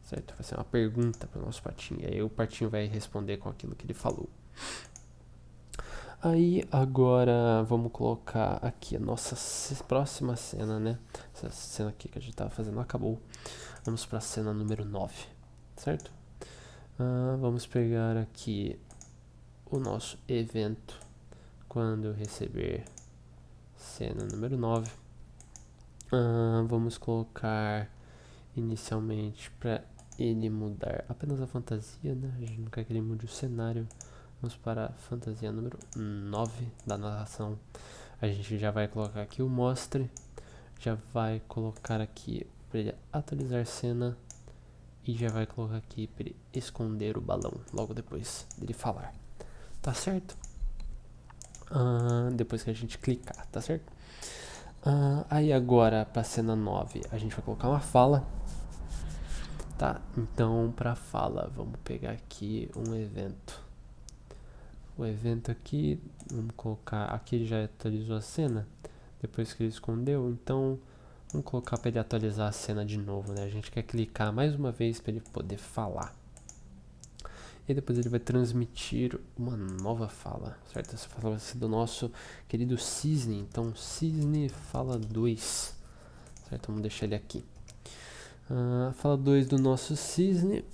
certo? Vai ser uma pergunta para o nosso patinho, e aí o patinho vai responder com aquilo que ele falou. Aí agora vamos colocar aqui a nossa próxima cena, né? Essa cena aqui que a gente tava fazendo acabou. Vamos para a cena número 9, certo? Vamos pegar aqui o nosso evento quando eu receber cena número 9. Vamos colocar inicialmente para ele mudar apenas a fantasia, né? A gente não quer que ele mude o cenário. Vamos para a fantasia número 9 da narração. A gente já vai colocar aqui o mostre, já vai colocar aqui para ele atualizar cena e já vai colocar aqui para ele esconder o balão logo depois dele falar. Tá certo? Depois que a gente clicar, tá certo? Aí agora para cena 9 a gente vai colocar uma fala. Tá, então para fala vamos pegar aqui um evento. O evento aqui, vamos colocar, aqui ele já atualizou a cena, depois que ele escondeu, então vamos colocar para ele atualizar a cena de novo, né? A gente quer clicar mais uma vez para ele poder falar. E depois ele vai transmitir uma nova fala, certo? Essa fala vai ser do nosso querido Cisne, então Cisne fala 2, certo? Vamos deixar ele aqui. Fala 2 do nosso Cisne.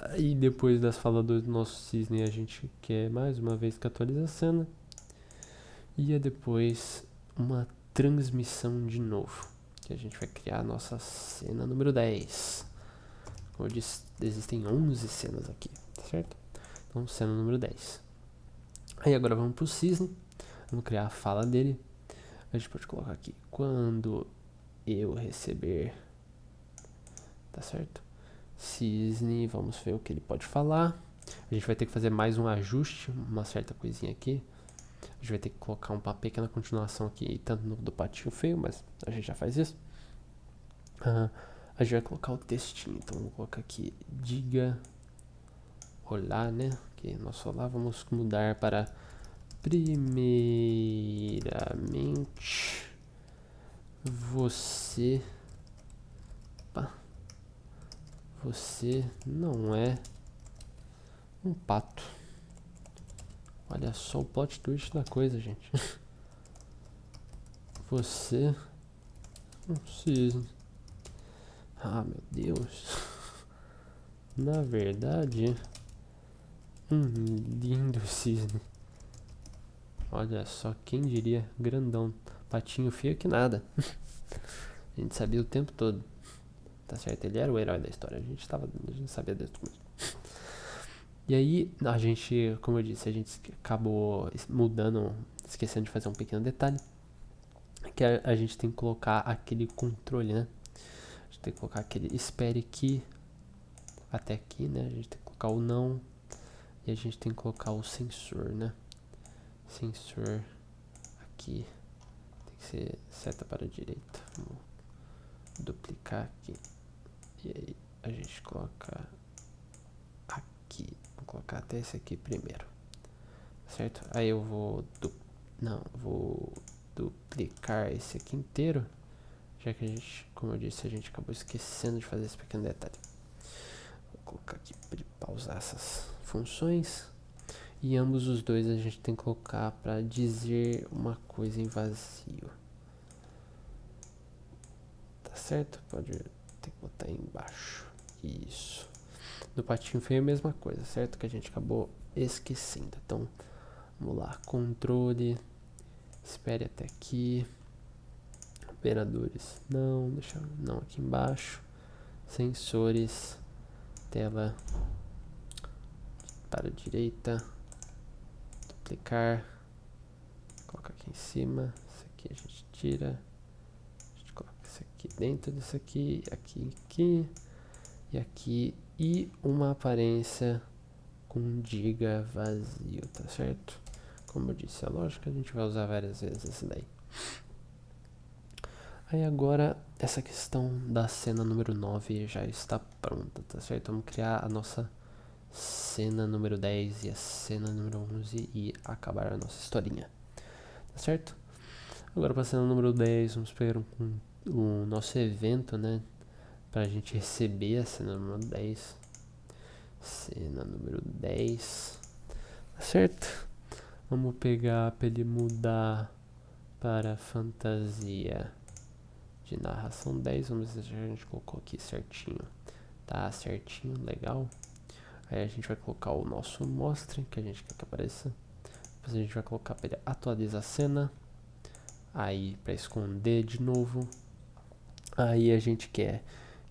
Aí depois das falas do nosso Cisne a gente quer mais uma vez que atualiza a cena. E depois uma transmissão de novo, que a gente vai criar a nossa cena número 10. Como eu disse, existem 11 cenas aqui, tá certo? Então cena número 10. Aí agora vamos pro Cisne, vamos criar a fala dele. A gente pode colocar aqui, quando eu receber, tá certo? Cisne, vamos ver o que ele pode falar. A gente vai ter que fazer mais um ajuste, uma certa coisinha aqui. A gente vai ter que colocar uma pequena continuação aqui, tanto no do patinho feio, mas a gente já faz isso. A gente vai colocar o textinho, então vamos colocar aqui, diga olá, né? Aqui, nosso olá, vamos mudar para primeiramente você não é um pato. Olha só o plot twist da coisa, gente. Você um cisne. Ah, meu Deus. Na verdade, um lindo cisne. Olha só, quem diria, grandão. Patinho feio que nada. A gente sabia o tempo todo. Tá certo, ele era o herói da história. A gente sabia disso mesmo. E aí, a gente, como eu disse, a gente acabou mudando, esquecendo de fazer um pequeno detalhe. Que a gente tem que colocar aquele controle, né? A gente tem que colocar aquele espere que até aqui, né? A gente tem que colocar o não. E a gente tem que colocar o sensor, né? Sensor aqui. Tem que ser seta para a direita. Vamos duplicar aqui. E aí a gente coloca aqui. Vou colocar até esse aqui primeiro. Certo? Aí eu vou duplicar esse aqui inteiro. Já que a gente, como eu disse, a gente acabou esquecendo de fazer esse pequeno detalhe. Vou colocar aqui para pausar essas funções. E ambos os dois a gente tem que colocar para dizer uma coisa em vazio. Tá certo? Pode ter que botar aí embaixo. Isso. No patinho feio é a mesma coisa, certo? Que a gente acabou esquecendo. Então, vamos lá. Controle. Espere até aqui. Operadores. Não, deixa não aqui embaixo. Sensores. Tela para a direita. Duplicar. Coloca aqui em cima. Isso aqui a gente tira. A gente coloca isso aqui dentro disso aqui. Aqui. E aqui. E uma aparência com diga vazio, tá certo? Como eu disse, é lógico que a gente vai usar várias vezes esse daí. Aí agora, essa questão da cena número 9 já está pronta, tá certo? Vamos criar a nossa cena número 10 e a cena número 11 e acabar a nossa historinha, tá certo? Agora para a cena número 10, vamos pegar o nosso evento, né? pra gente receber a cena número 10. Cena número 10. Certo? Vamos pegar para ele mudar para fantasia de narração 10. Vamos ver se a gente colocou aqui certinho. Tá certinho, legal. Aí a gente vai colocar o nosso mostre, que a gente quer que apareça. Depois a gente vai colocar para ele atualizar a cena. Aí para esconder de novo. Aí a gente quer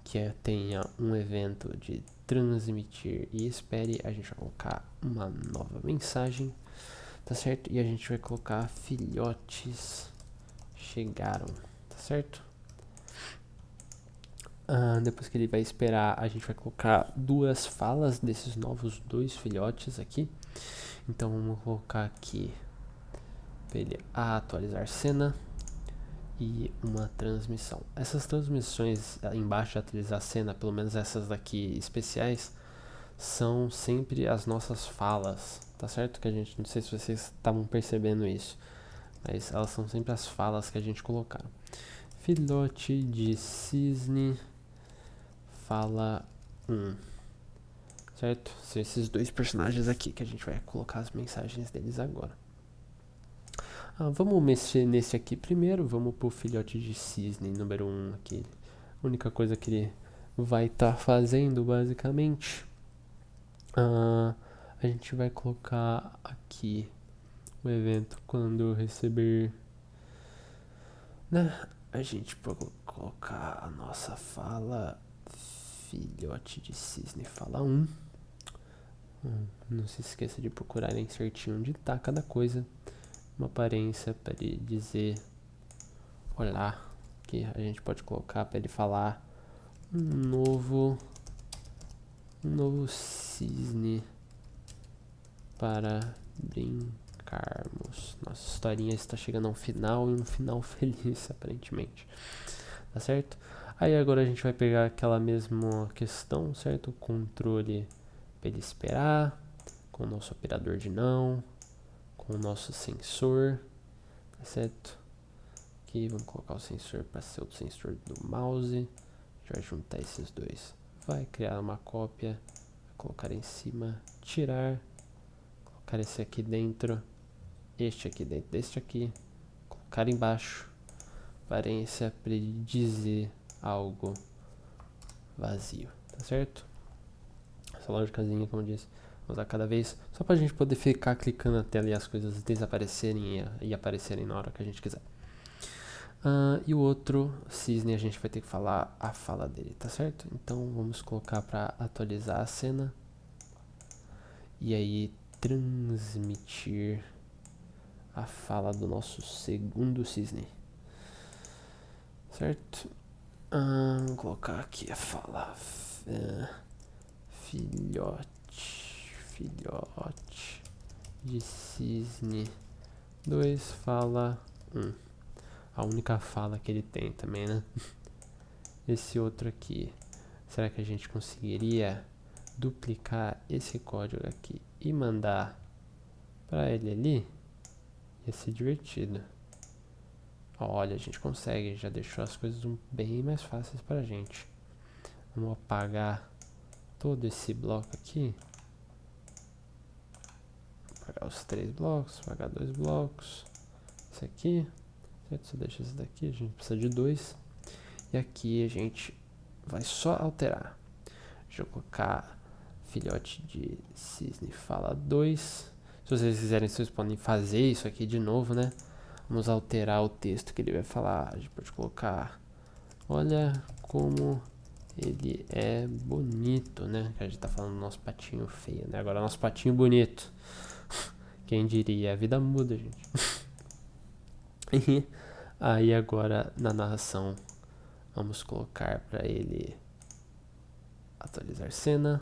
que tenha um evento de transmitir e espere. A gente vai colocar uma nova mensagem, tá certo? E a gente vai colocar filhotes chegaram, tá certo? Depois que ele vai esperar, a gente vai colocar duas falas desses novos dois filhotes aqui. Então vamos colocar aqui para ele atualizar cena e uma transmissão. Essas transmissões embaixo de atualizar cena, pelo menos essas daqui especiais, são sempre as nossas falas, tá certo? Que a gente, não sei se vocês estavam percebendo isso, mas elas são sempre as falas que a gente colocar. Filhote de cisne, fala 1. Certo? São esses dois personagens aqui que a gente vai colocar as mensagens deles agora. Vamos mexer nesse aqui primeiro. Vamos pro filhote de cisne número 1 aqui. A única coisa que ele vai estar fazendo basicamente, a gente vai colocar aqui o evento quando receber, né? A gente pode colocar a nossa fala filhote de cisne fala 1. Não se esqueça de procurarem certinho onde está cada coisa. Uma aparência para ele dizer olá, que a gente pode colocar para ele falar um novo cisne para brincarmos. Nossa historinha está chegando a um final e um final feliz, aparentemente. Tá certo? Aí agora a gente vai pegar aquela mesma questão, certo? Controle para ele esperar, com o nosso operador de não, com o nosso sensor, tá certo? Aqui vamos colocar o sensor para ser o sensor do mouse. A gente vai juntar esses dois. Vai criar uma cópia, colocar em cima, tirar, colocar esse aqui dentro, este aqui dentro deste aqui, colocar embaixo, aparência para ele dizer algo vazio, tá certo? Essa lógicazinha, como eu disse, vou usar cada vez, só pra gente poder ficar clicando na tela e as coisas desaparecerem e aparecerem na hora que a gente quiser. E o outro cisne a gente vai ter que falar a fala dele, tá certo? Então vamos colocar para atualizar a cena e aí transmitir a fala do nosso segundo cisne, certo? Vou colocar aqui a fala filhote de cisne 2 fala 1. A única fala que ele tem também, né? Esse outro aqui, será que a gente conseguiria duplicar esse código aqui e mandar para ele ali? Ia ser divertido. Olha, a gente consegue, já deixou as coisas bem mais fáceis pra gente. Vamos apagar todo esse bloco aqui. Apagar os 3 blocos, apagar 2 blocos. Esse aqui, certo? Só deixa esse daqui, a gente precisa de 2. E aqui a gente vai só alterar. Deixa eu colocar filhote de cisne fala 2. Se vocês quiserem, vocês podem fazer isso aqui de novo, né? Vamos alterar o texto que ele vai falar. A gente pode colocar: olha como ele é bonito, né? Que a gente tá falando do nosso patinho feio, né? Agora nosso patinho bonito. Quem diria? A vida muda, gente. E aí agora na narração vamos colocar para ele atualizar cena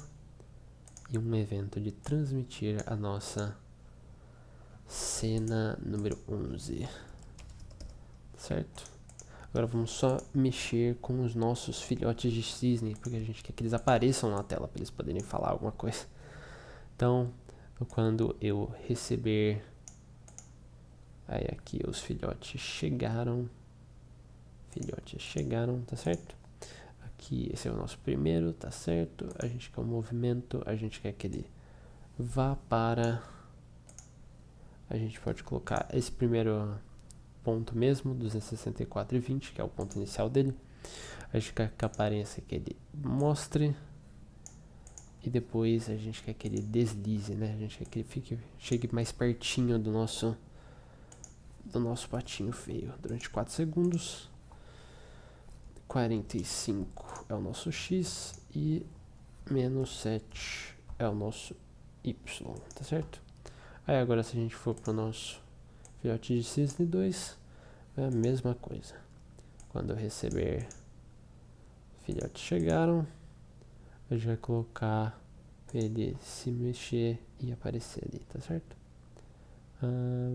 e um evento de transmitir a nossa cena número 11, certo? Agora vamos só mexer com os nossos filhotes de cisne, porque a gente quer que eles apareçam na tela para eles poderem falar alguma coisa. Então, quando eu receber, aí aqui os filhotes chegaram, tá certo? que esse é o nosso primeiro, tá certo? A gente quer o movimento, a gente quer que ele vá para... A gente pode colocar esse primeiro ponto mesmo, 264,20, que é o ponto inicial dele. A gente quer que a aparência que ele mostre. E depois a gente quer que ele deslize, né? A gente quer que ele chegue mais pertinho do nosso patinho feio durante 4 segundos. 45 é o nosso X e menos 7 é o nosso Y, tá certo? Aí agora se a gente for para o nosso filhote de cisne 2, é a mesma coisa. Quando eu receber filhotes chegaram, a gente vai colocar ele se mexer e aparecer ali, tá certo?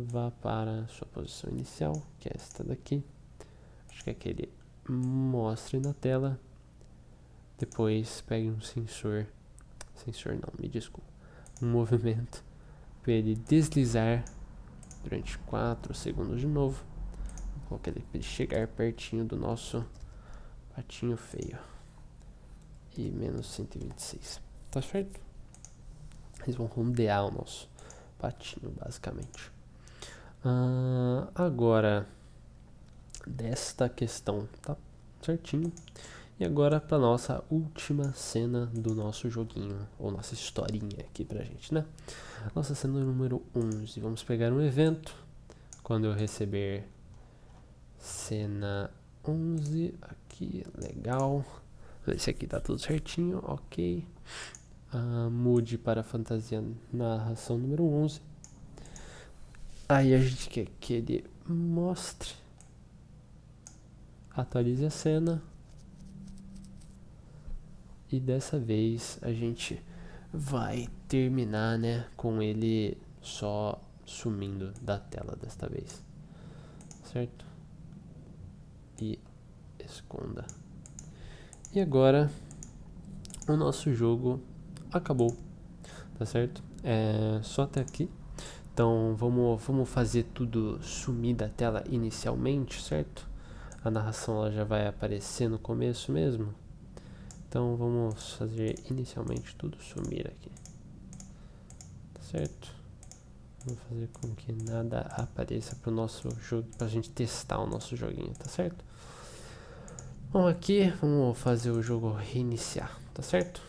Vá para a sua posição inicial, que é esta daqui. Acho que é que ele mostre na tela. Depois pegue um sensor não, me desculpa, um movimento para ele deslizar durante 4 segundos de novo. Vou colocar ele para ele chegar pertinho do nosso patinho feio. E menos 126, tá certo? Eles vão rodear o nosso patinho, basicamente. Agora, desta questão, tá certinho. E agora para nossa última cena do nosso joguinho, ou nossa historinha aqui pra gente, né? Nossa cena número 11. Vamos pegar um evento. Quando eu receber cena 11, aqui, legal. Esse aqui tá tudo certinho, ok. Mude para fantasia narração número 11. Aí a gente quer que ele mostre, atualize a cena. E dessa vez a gente vai terminar, né, com ele só sumindo da tela desta vez, certo? E esconda. E agora o nosso jogo acabou, tá certo? É só até aqui. Então vamos fazer tudo sumir da tela inicialmente, certo? A narração ela já vai aparecer no começo mesmo. Então vamos fazer inicialmente tudo sumir aqui, tá certo? Vamos fazer com que nada apareça para o nosso jogo, para a gente testar o nosso joguinho, tá certo? Bom, aqui vamos fazer o jogo reiniciar, tá certo?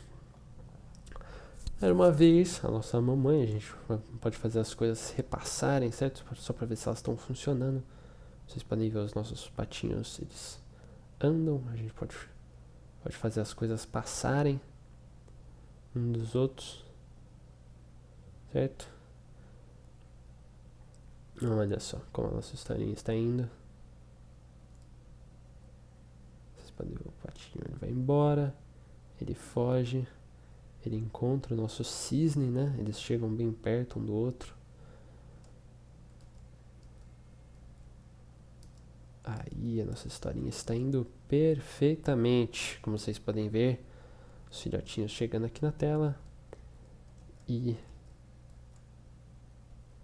Era uma vez a nossa mamãe, a gente pode fazer as coisas repassarem, certo? Só para ver se elas estão funcionando. Vocês podem ver os nossos patinhos, eles andam, a gente pode fazer as coisas passarem um dos outros, certo? Olha só como a nossa historinha está indo. Vocês podem ver o patinho, ele vai embora, ele foge, ele encontra o nosso cisne, né? Eles chegam bem perto um do outro. Aí a nossa historinha está indo perfeitamente, como vocês podem ver, os filhotinhos chegando aqui na tela e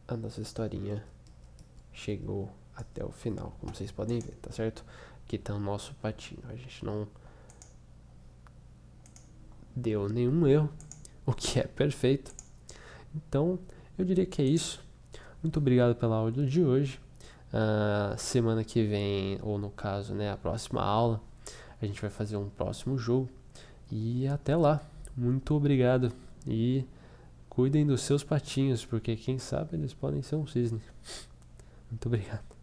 a nossa historinha chegou até o final, como vocês podem ver, tá certo? Aqui tá o nosso patinho, a gente não deu nenhum erro, o que é perfeito. Então, eu diria que é isso. Muito obrigado pela aula de hoje. Semana que vem, ou no caso, né, a próxima aula, a gente vai fazer um próximo jogo. E até lá. Muito obrigado. E cuidem dos seus patinhos, porque quem sabe eles podem ser um cisne. Muito obrigado.